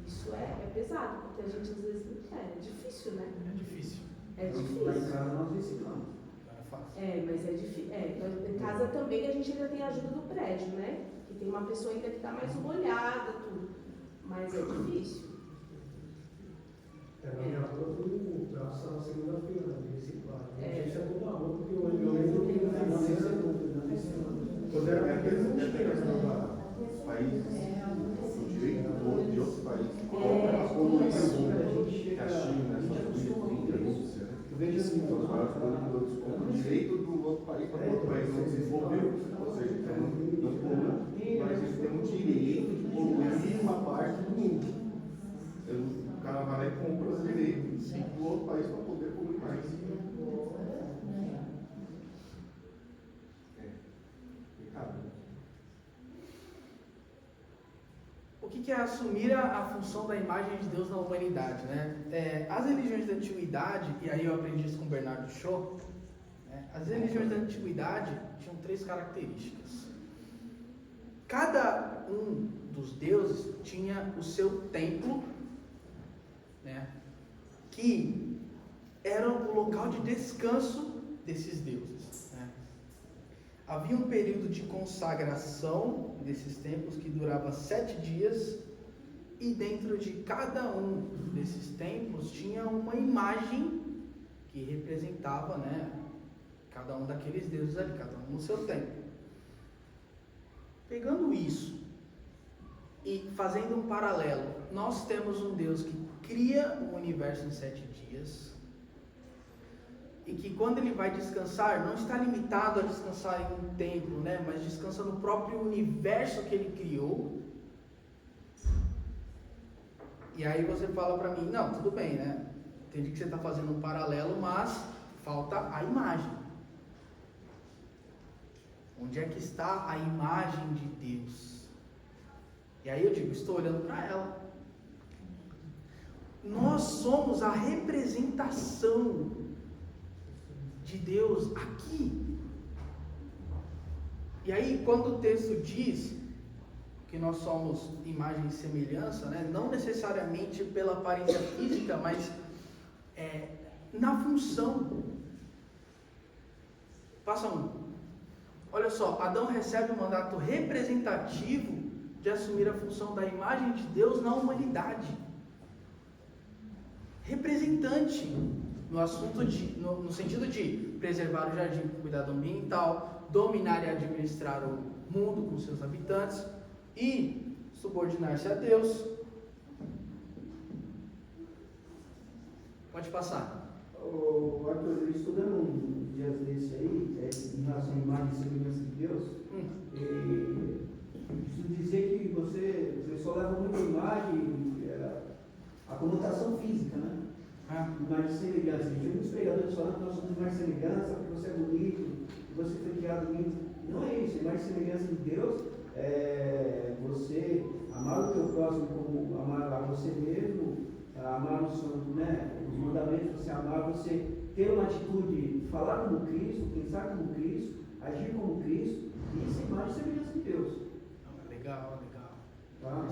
Isso é pesado, porque a gente às vezes não quer. É difícil, né? é difícil. É Lá em difícil. casa nós reciclamos. Não é fácil. Mas é difícil. Em casa também a gente ainda tem a ajuda do prédio, né? Que tem uma pessoa ainda que dá mais uma olhada, tudo. Mas é difícil. Na minha rua, tudo braço na segunda-feira, de reciclagem. Não sei se é toda a rua, porque eu lembro que no final de semana. Quando era pequeno, não tinha essa Os países, o direito de outros países, A poluição, gente chega. a China, essa política, a Rússia, né? Eu vejo assim, Então, os maiores produtores compram o direito do outro país para o outro país não desenvolveu. Ou seja, não polui, mas eles têm o direito de poluir uma parte do mundo. O cara vai lá e compra os direitos do outro país para poder poluir mais. O que é assumir a função da imagem de Deus na humanidade, né? As religiões da antiguidade, e aí eu aprendi isso com Bernardo Shaw, né? As religiões da antiguidade tinham 3 características. Cada um dos deuses tinha o seu templo, né? Que era o local de descanso desses deuses, né? Havia um período de consagração desses templos que durava 7 dias, e dentro de cada um desses templos tinha uma imagem que representava, né, cada um daqueles deuses ali, cada um no seu templo. Pegando isso e fazendo um paralelo, nós temos um Deus que cria o universo em 7 dias, e que quando ele vai descansar, não está limitado a descansar em um templo, né? Mas descansa no próprio universo que ele criou. E aí você fala para mim, não, tudo bem, né? Entendi que você está fazendo um paralelo, mas falta a imagem. Onde é que está a imagem de Deus? E aí eu digo, estou olhando para ela. Nós somos a representação de Deus aqui. E aí quando o texto diz que nós somos imagem e semelhança, né, não necessariamente pela aparência física, mas na função. Passa 1. Olha só, Adão recebe o mandato representativo de assumir a função da imagem de Deus na humanidade. Representante no sentido de preservar o jardim com cuidado ambiental, dominar e administrar o mundo com seus habitantes e subordinar-se a Deus. Pode passar. O Arthur, eu estudando um dias desse aí, em relação à imagem e semelhança de Deus, preciso dizer que você só leva muito a imagem, a conotação física, né? Imagem e semelhança. Tem muitos pregadores falando que nós somos mais semelhança, porque você é bonito, que você foi criado de mim. Não é isso, a imagem e semelhança de Deus é você amar o teu próximo como amar a você mesmo, amar os mandamentos, você amar, você ter uma atitude, falar como Cristo, pensar como Cristo, agir como Cristo, isso é imagem e semelhança de Deus. Legal. Tá?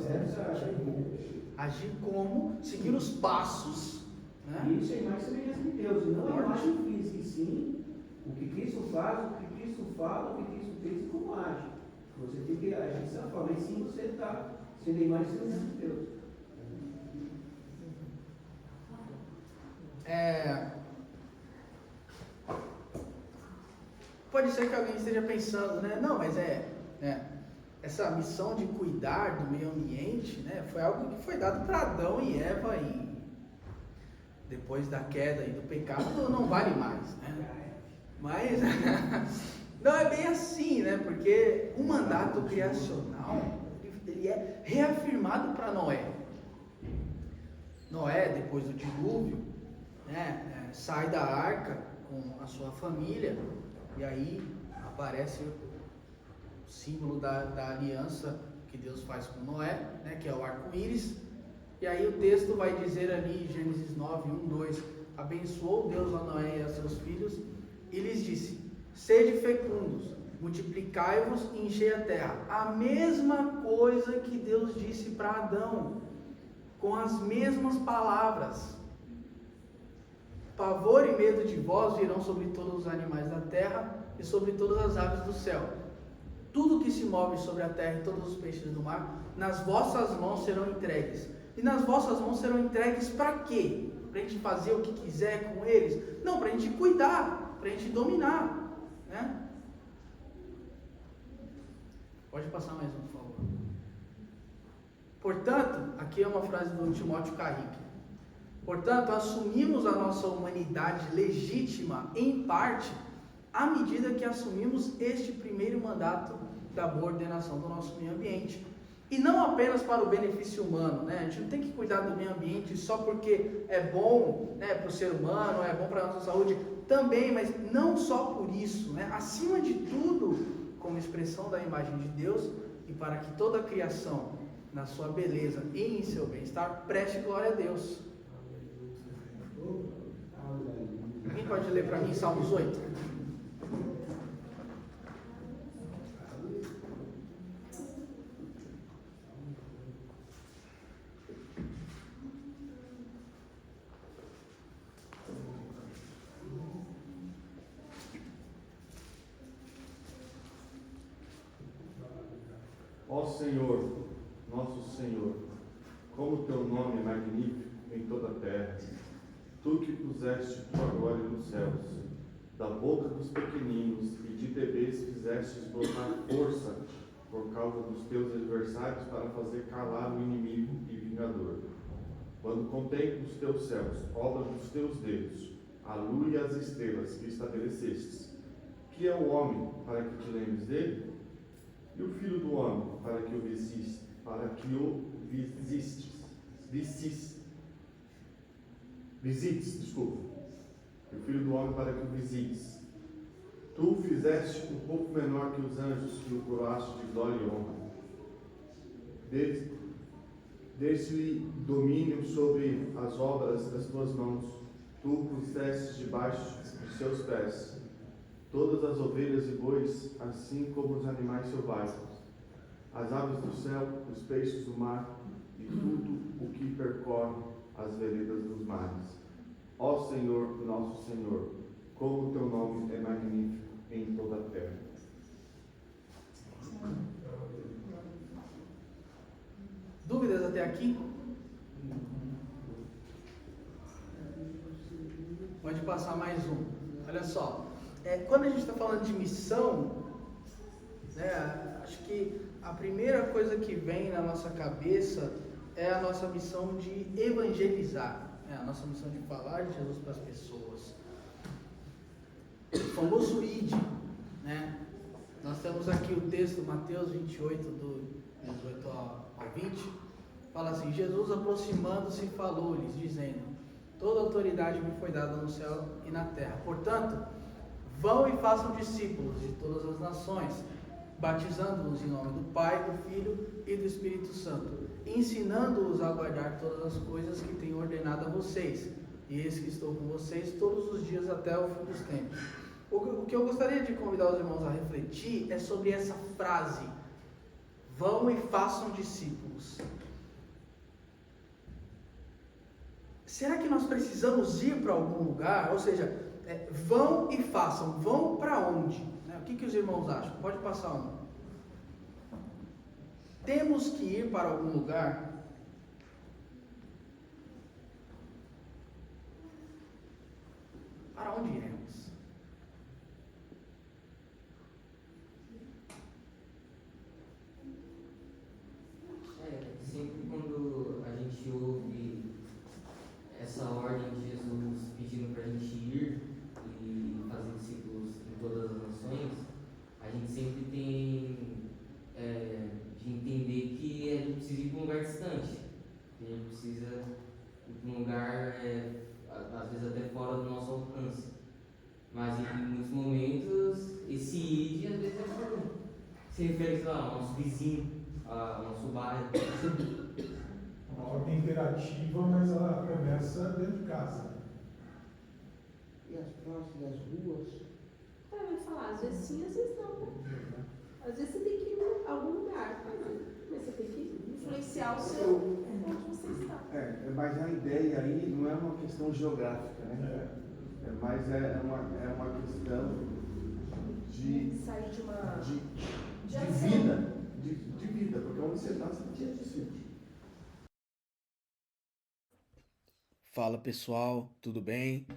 Agir como, seguir os passos, né? Isso é imagem e semelhança de Deus, e não é imagem física, e sim o que Cristo faz, o que Cristo fala, o que Cristo fez e como age. Você tem que agir dessa forma, e sim você está sendo a imagem e semelhança de Deus. Pode ser que alguém esteja pensando, né? Não, mas essa missão de cuidar do meio ambiente, né, foi algo que foi dado para Adão e Eva e depois da queda e do pecado não vale mais, né? Mas não é bem assim, né? Porque o mandato criacional ele é reafirmado para Noé. Noé, depois do dilúvio, né, sai da arca com a sua família e aí aparece o símbolo da aliança que Deus faz com Noé, né, que é o arco-íris. E aí o texto vai dizer ali, Gênesis 9, 1, 2, abençoou Deus a Noé e a seus filhos e lhes disse, sede fecundos, multiplicai-vos e enchei a terra. A mesma coisa que Deus disse para Adão, com as mesmas palavras. Pavor e medo de vós virão sobre todos os animais da terra e sobre todas as aves do céu. Tudo que se move sobre a terra e todos os peixes do mar, nas vossas mãos serão entregues. E nas vossas mãos serão entregues para quê? Para a gente fazer o que quiser com eles? Não, para a gente cuidar, para a gente dominar, né? Pode passar mais um, por favor. Portanto, aqui é uma frase do Timóteo Carrique. Portanto, assumimos a nossa humanidade legítima, em parte, à medida que assumimos este primeiro mandato da boa ordenação do nosso meio ambiente. E não apenas para o benefício humano, né? A gente não tem que cuidar do meio ambiente só porque é bom, né, para o ser humano, é bom para a nossa saúde, também, mas não só por isso, né? Acima de tudo, como expressão da imagem de Deus e para que toda a criação, na sua beleza e em seu bem-estar, preste glória a Deus. Alguém pode ler para mim Salmos 8? Ó Senhor, nosso Senhor, como teu nome é magnífico em toda a terra, tu que puseste tua glória nos céus, da boca dos pequeninos e de bebês fizestes brotar força por causa dos teus adversários para fazer calar o inimigo e vingador. Quando contemplo os teus céus, obra dos teus dedos, a lua e as estrelas que estabelecestes, que é o homem para que te lembres dele? E o filho do homem para que o visites, e o filho do homem para que o visites. Tu o fizeste um pouco menor que os anjos e o coroaste de glória e honra. Deste-lhe domínio sobre as obras das tuas mãos. Tu o puseste debaixo de seus pés. Todas as ovelhas e bois, assim como os animais selvagens, as aves do céu, os peixes do mar e tudo o que percorre as veredas dos mares. Ó Senhor, nosso Senhor, como o teu nome é magnífico em toda a terra. Dúvidas até aqui? Pode passar mais um. Olha só. Quando a gente está falando de missão, né, acho que a primeira coisa que vem na nossa cabeça é a nossa missão de evangelizar, a nossa missão de falar de Jesus para as pessoas. O famoso id, né? Nós temos aqui o texto, Mateus 28, do 18 ao 20, fala assim, Jesus aproximando-se falou-lhes, dizendo, toda autoridade me foi dada no céu e na terra, portanto, Vão e façam discípulos de todas as nações, batizando-os em nome do Pai, do Filho e do Espírito Santo, ensinando-os a guardar todas as coisas que tenho ordenado a vocês. E eis que estou com vocês todos os dias até o fim dos tempos. O que eu gostaria de convidar os irmãos a refletir é sobre essa frase: vão e façam discípulos. Será que nós precisamos ir para algum lugar? Ou seja, vão e façam. Vão para onde? O que os irmãos acham? Pode passar um. Temos que ir para algum lugar? Para onde iremos? Sempre quando a gente ouve essa ordem de Jesus pedindo para a gente ir e fazer discípulos em todas as nações, a gente sempre tem de entender que a gente precisa ir para um lugar distante, que a gente precisa ir para um lugar, às vezes até fora do nosso alcance. Mas em muitos momentos, esse ir, às vezes se refere, sei lá, ao nosso vizinho, ao nosso bairro. Uma ordem imperativa, mas ela começa dentro de casa. E as praças das ruas? Eu ia falar, às vezes sim, às vezes não, né? Às vezes você tem que ir para algum lugar, mas você tem que influenciar o seu onde você está. Mas a ideia aí não é uma questão geográfica, né? Mas é uma questão de Sair de uma... de ação. vida. De vida, porque onde você está, você tinha discípulos. Fala pessoal, tudo bem?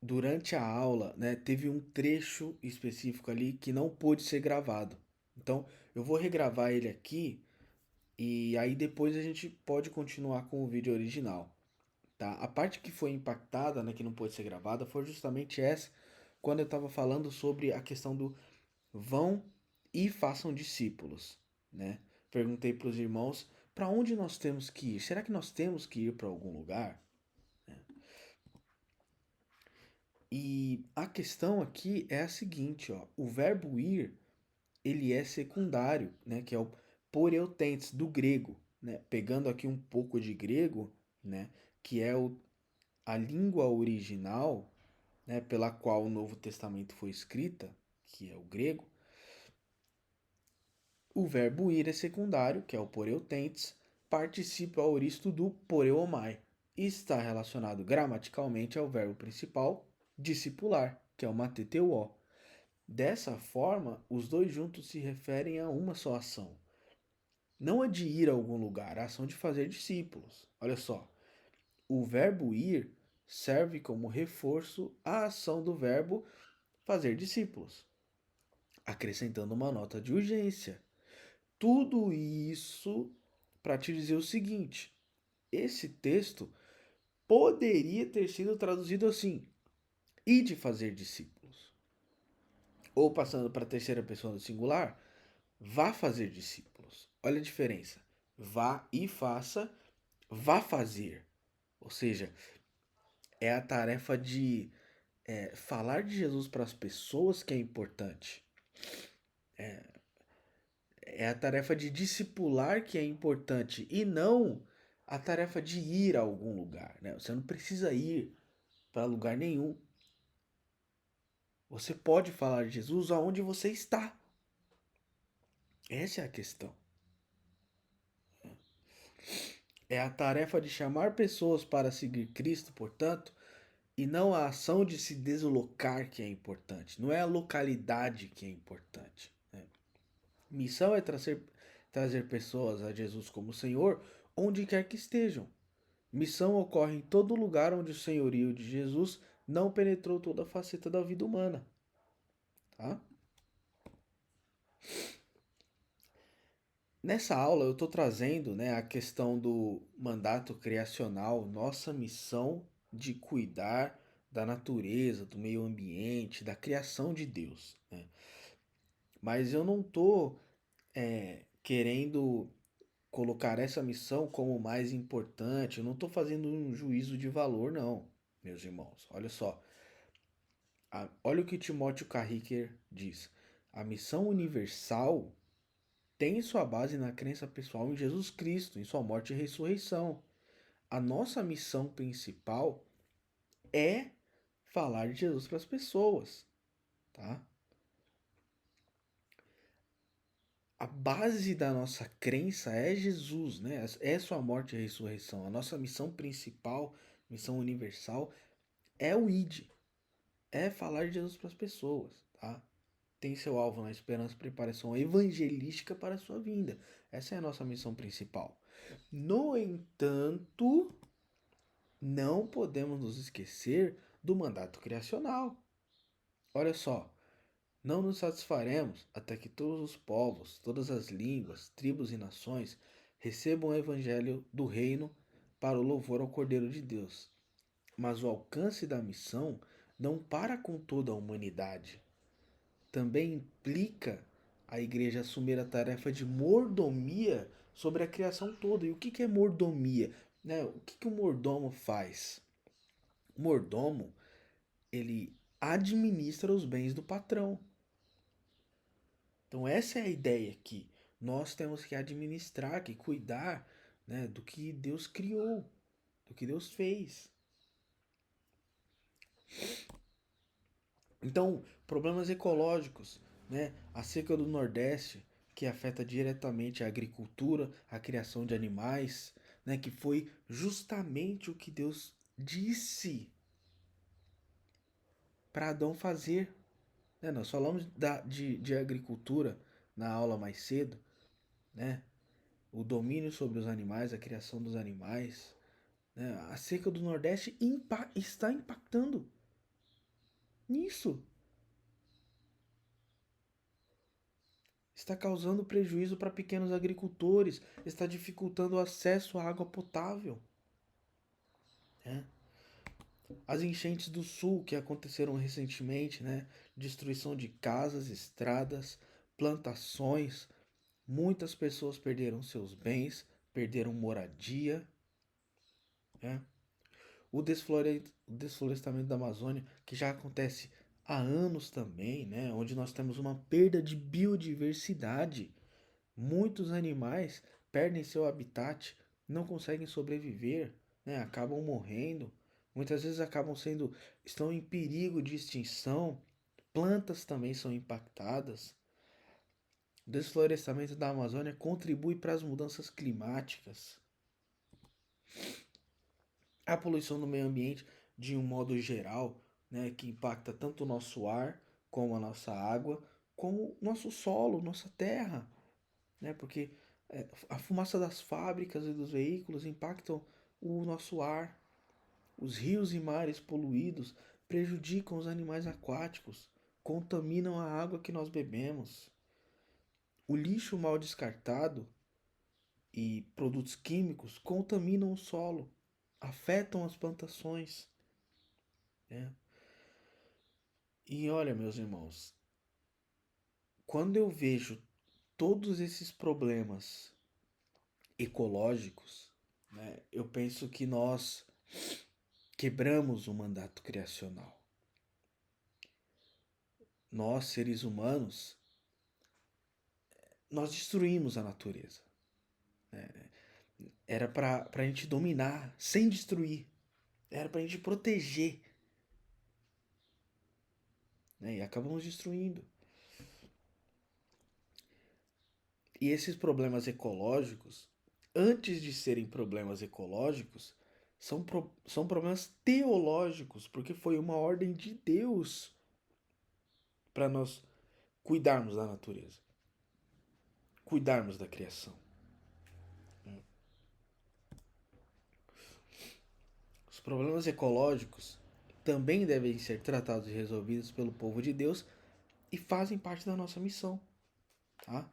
Durante a aula, né, teve um trecho específico ali que não pôde ser gravado. Então, eu vou regravar ele aqui e aí depois a gente pode continuar com o vídeo original, tá? A parte que foi impactada, né, que não pôde ser gravada, foi justamente essa, quando eu estava falando sobre a questão do vão e façam discípulos, né? Perguntei para os irmãos, para onde nós temos que ir? Será que nós temos que ir para algum lugar? E a questão aqui é a seguinte, ó, o verbo ir, ele é secundário, né, que é o poreutentes do grego, né? Pegando aqui um pouco de grego, né, que é a língua original, né, pela qual o Novo Testamento foi escrita, que é o grego. O verbo ir é secundário, que é o poreutentes, participa aoristo do poreuomai e está relacionado gramaticalmente ao verbo principal discipular, que é o mateteuó. Dessa forma, os dois juntos se referem a uma só ação. Não a de ir a algum lugar, a ação de fazer discípulos. Olha só, o verbo ir serve como reforço à ação do verbo fazer discípulos, acrescentando uma nota de urgência. Tudo isso para te dizer o seguinte: esse texto poderia ter sido traduzido assim: e de fazer discípulos. Ou passando para a terceira pessoa do singular, vá fazer discípulos. Olha a diferença. Vá e faça, vá fazer. Ou seja, é a tarefa de falar de Jesus para as pessoas que é importante. É a tarefa de discipular que é importante e não a tarefa de ir a algum lugar, né? Você não precisa ir para lugar nenhum. Você pode falar de Jesus aonde você está. Essa é a questão. É a tarefa de chamar pessoas para seguir Cristo, portanto, e não a ação de se deslocar que é importante. Não é a localidade que é importante, né? Missão é trazer pessoas a Jesus como Senhor onde quer que estejam. Missão ocorre em todo lugar onde o senhorio de Jesus não penetrou toda a faceta da vida humana. Tá? Nessa aula eu estou trazendo, né, a questão do mandato criacional, nossa missão de cuidar da natureza, do meio ambiente, da criação de Deus, né? Mas eu não estou querendo colocar essa missão como mais importante. Eu não estou fazendo um juízo de valor, não, meus irmãos. Olha só, Olha o que Timóteo Carricker diz. A missão universal tem sua base na crença pessoal em Jesus Cristo, em sua morte e ressurreição. A nossa missão principal é falar de Jesus para as pessoas, tá? A base da nossa crença é Jesus, né? É sua morte e ressurreição. A nossa missão principal, missão universal, é o ID, é falar de Jesus para as pessoas, tá? Tem seu alvo na esperança e preparação evangelística para a sua vinda. Essa é a nossa missão principal. No entanto, não podemos nos esquecer do mandato criacional. Olha só, não nos satisfaremos até que todos os povos, todas as línguas, tribos e nações recebam o evangelho do reino para o louvor ao Cordeiro de Deus. Mas o alcance da missão não para com toda a humanidade. Também implica a igreja assumir a tarefa de mordomia sobre a criação toda. E o que é mordomia? Né? O que o mordomo faz? O mordomo, ele administra os bens do patrão. Então essa é a ideia aqui. Nós temos que administrar, que cuidar, né, do que Deus criou, do que Deus fez. Então, problemas ecológicos, né? A seca do Nordeste, que afeta diretamente a agricultura, a criação de animais, né? Que foi justamente o que Deus disse para Adão fazer. Né? Nós falamos de agricultura na aula mais cedo, né? O domínio sobre os animais, a criação dos animais. Né? A seca do Nordeste está impactando nisso. Está causando prejuízo para pequenos agricultores, está dificultando o acesso à água potável. Né? As enchentes do sul que aconteceram recentemente, né? Destruição de casas, estradas, plantações. Muitas pessoas perderam seus bens, perderam moradia. Né? O desflorestamento da Amazônia, que já acontece há anos também, né? Onde nós temos uma perda de biodiversidade. Muitos animais perdem seu habitat, não conseguem sobreviver, né? Acabam morrendo. Muitas vezes estão em perigo de extinção. Plantas também são impactadas. O desflorestamento da Amazônia contribui para as mudanças climáticas. A poluição do meio ambiente, de um modo geral, né, que impacta tanto o nosso ar, como a nossa água, como o nosso solo, nossa terra. Né, porque a fumaça das fábricas e dos veículos impactam o nosso ar. Os rios e mares poluídos prejudicam os animais aquáticos, contaminam a água que nós bebemos. O lixo mal descartado e produtos químicos contaminam o solo, afetam as plantações. Né? E olha, meus irmãos, quando eu vejo todos esses problemas ecológicos, né, eu penso que nós quebramos o mandato criacional. Nós, seres humanos, nós destruímos a natureza. Era para a gente dominar sem destruir. Era para a gente proteger. Né, e acabamos destruindo. E esses problemas ecológicos, antes de serem problemas ecológicos, são problemas teológicos, porque foi uma ordem de Deus para nós cuidarmos da natureza, cuidarmos da criação. Os problemas ecológicos também devem ser tratados e resolvidos pelo povo de Deus e fazem parte da nossa missão. Tá?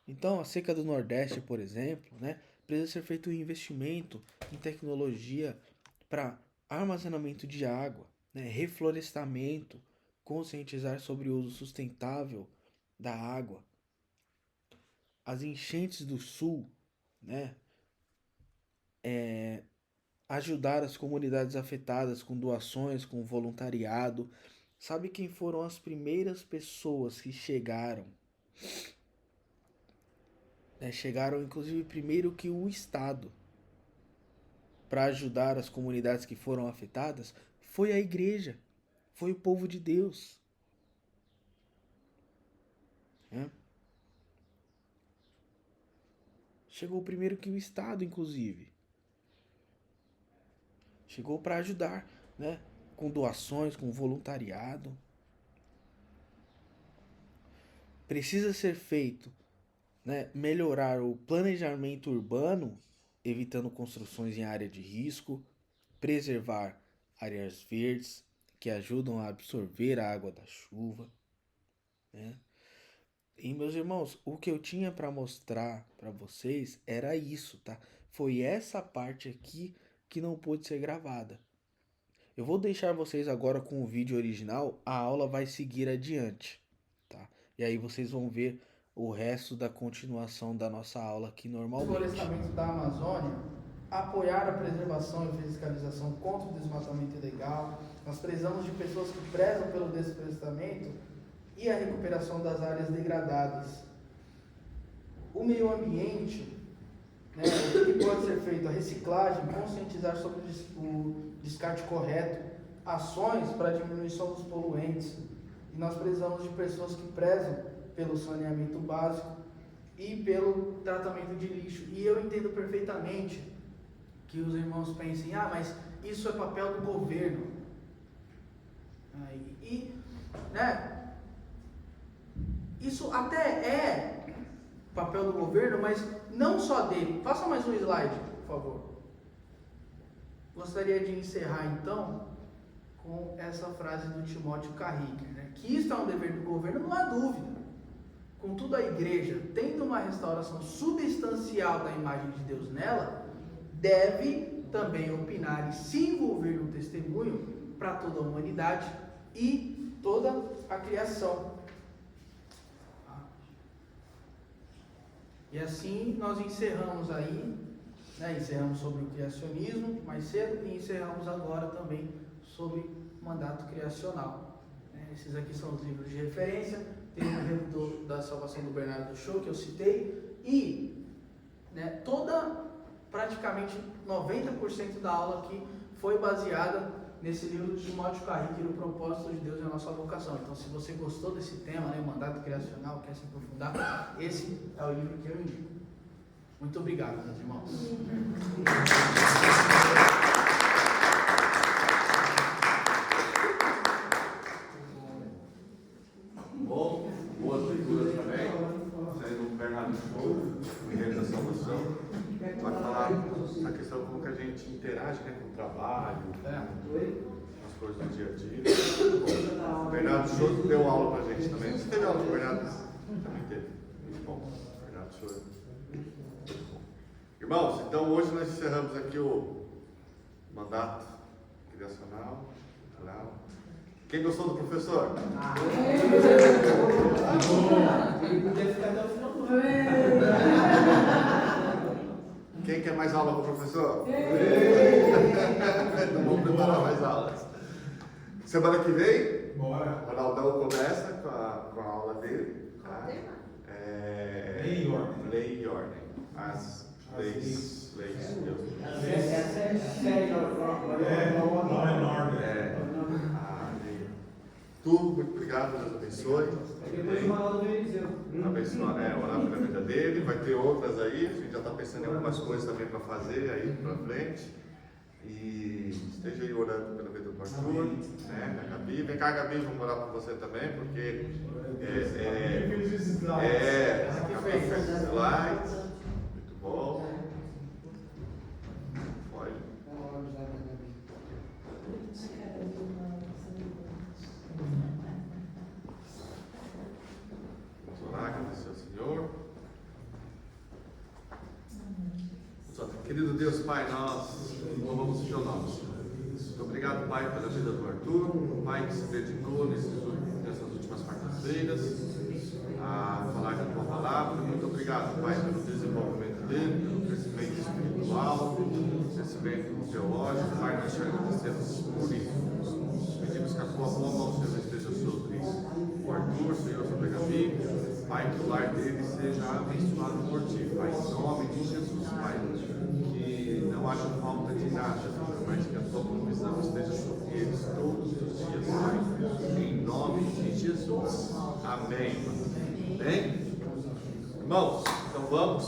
Então, a seca do Nordeste, por exemplo, né, precisa ser feito um investimento em tecnologia para armazenamento de água, né, reflorestamento, conscientizar sobre o uso sustentável da água. As enchentes do sul, né, ajudar as comunidades afetadas com doações, com voluntariado, Sabe quem foram as primeiras pessoas que chegaram? Chegaram, inclusive, primeiro que o Estado, para ajudar as comunidades que foram afetadas, foi a igreja, foi o povo de Deus. Chegou primeiro que o Estado, inclusive. Chegou para ajudar, né? Com doações, com voluntariado. Precisa ser feito, né? Melhorar o planejamento urbano, evitando construções em área de risco, preservar áreas verdes que ajudam a absorver a água da chuva, né? E, meus irmãos, o que eu tinha para mostrar para vocês era isso, tá? Foi essa parte aqui que não pôde ser gravada. Eu vou deixar vocês agora com o vídeo original, a aula vai seguir adiante, tá? E aí vocês vão ver o resto da continuação da nossa aula aqui O normalmente. florestamento da Amazônia, apoiar a preservação e fiscalização contra o desmatamento ilegal. Nós precisamos de pessoas que prezam pelo desflorestamento e a recuperação das áreas degradadas. O meio ambiente, né, o que pode ser feito? A reciclagem, conscientizar sobre o descarte correto, ações para a diminuição dos poluentes. E nós precisamos de pessoas que prezam pelo saneamento básico e pelo tratamento de lixo. E eu entendo perfeitamente que os irmãos pensem, mas isso é papel do governo. Né? Isso até é papel do governo, mas não só dele. Passa mais um slide, por favor. Gostaria de encerrar, então, com essa frase do Timóteo Carrique, né? Que isto é um dever do governo, não há dúvida. Contudo, a igreja, tendo uma restauração substancial da imagem de Deus nela, deve também opinar e se envolver no testemunho para toda a humanidade e toda a criação. E assim nós encerramos aí, né? Encerramos sobre o criacionismo mais cedo e encerramos agora também sobre o mandato criacional. Esses aqui são os livros de referência. Tem o livro da salvação do Bernardo Shaw, que eu citei, e praticamente 90% da aula aqui foi baseada nesse livro de Timóteo Carrique, O Propósito de Deus e a Nossa Vocação. Então, se você gostou desse tema, o mandato criacional, quer se aprofundar, esse é o livro que eu indico. Muito obrigado, meus irmãos. Bom, boas leituras também. Saindo do Bernardo Shaw, o Enredo da Salvação. Vai falar a questão de como que a gente interage, né, com o trabalho, com as coisas do dia a dia. Bom, o Bernardo Shaw deu aula pra gente também. Você teve aula com o Bernardo? Também teve. Muito bom. Bernardo Shaw. Muito bom. Irmãos, então hoje nós encerramos aqui o mandato criacional, cultural. Quem gostou do professor? Ele podia ficar até o final do Quem quer mais aula com o professor? Então vamos preparar mais aulas. Semana que vem, Bora. o Ronaldão começa com a aula dele. Tá? Lei e ordem. Lei e ordem. As leis de Deus. Não é norma. Tudo, muito obrigado, Deus abençoe. Depois uma aula do Eliseu. Abençoar, orar pela vida dele. Vai ter outras aí, a gente já está pensando em algumas coisas também para fazer aí para frente. E esteja aí orando pela vida do Arthur, né? A Gabi. Vem cá, Gabi, vamos orar por você também, porque slides. Muito bom. Pode. Vamos orar, agradecer ao Senhor. Querido Deus, Pai, nós louvamos o Teu nome, Senhor. Muito obrigado, Pai, pela vida do Arthur, Pai que se dedicou nessas últimas quartas-feiras a falar da Tua palavra. Muito obrigado, Pai, pelo desenvolvimento dele, pelo crescimento espiritual, crescimento teológico. Pai, nós te agradecemos por isso. Pedimos que a Tua boa mão seja seja sobre o Arthur, Senhor, sobre a Gabi. Pai, que o lar dele seja abençoado por Ti, Pai, em nome de Jesus, Pai. Que não haja falta de nada, Senhor, mas que a Tua provisão esteja sobre eles todos os dias, Pai. Em nome de Jesus. Amém. Amém? Irmãos, então vamos.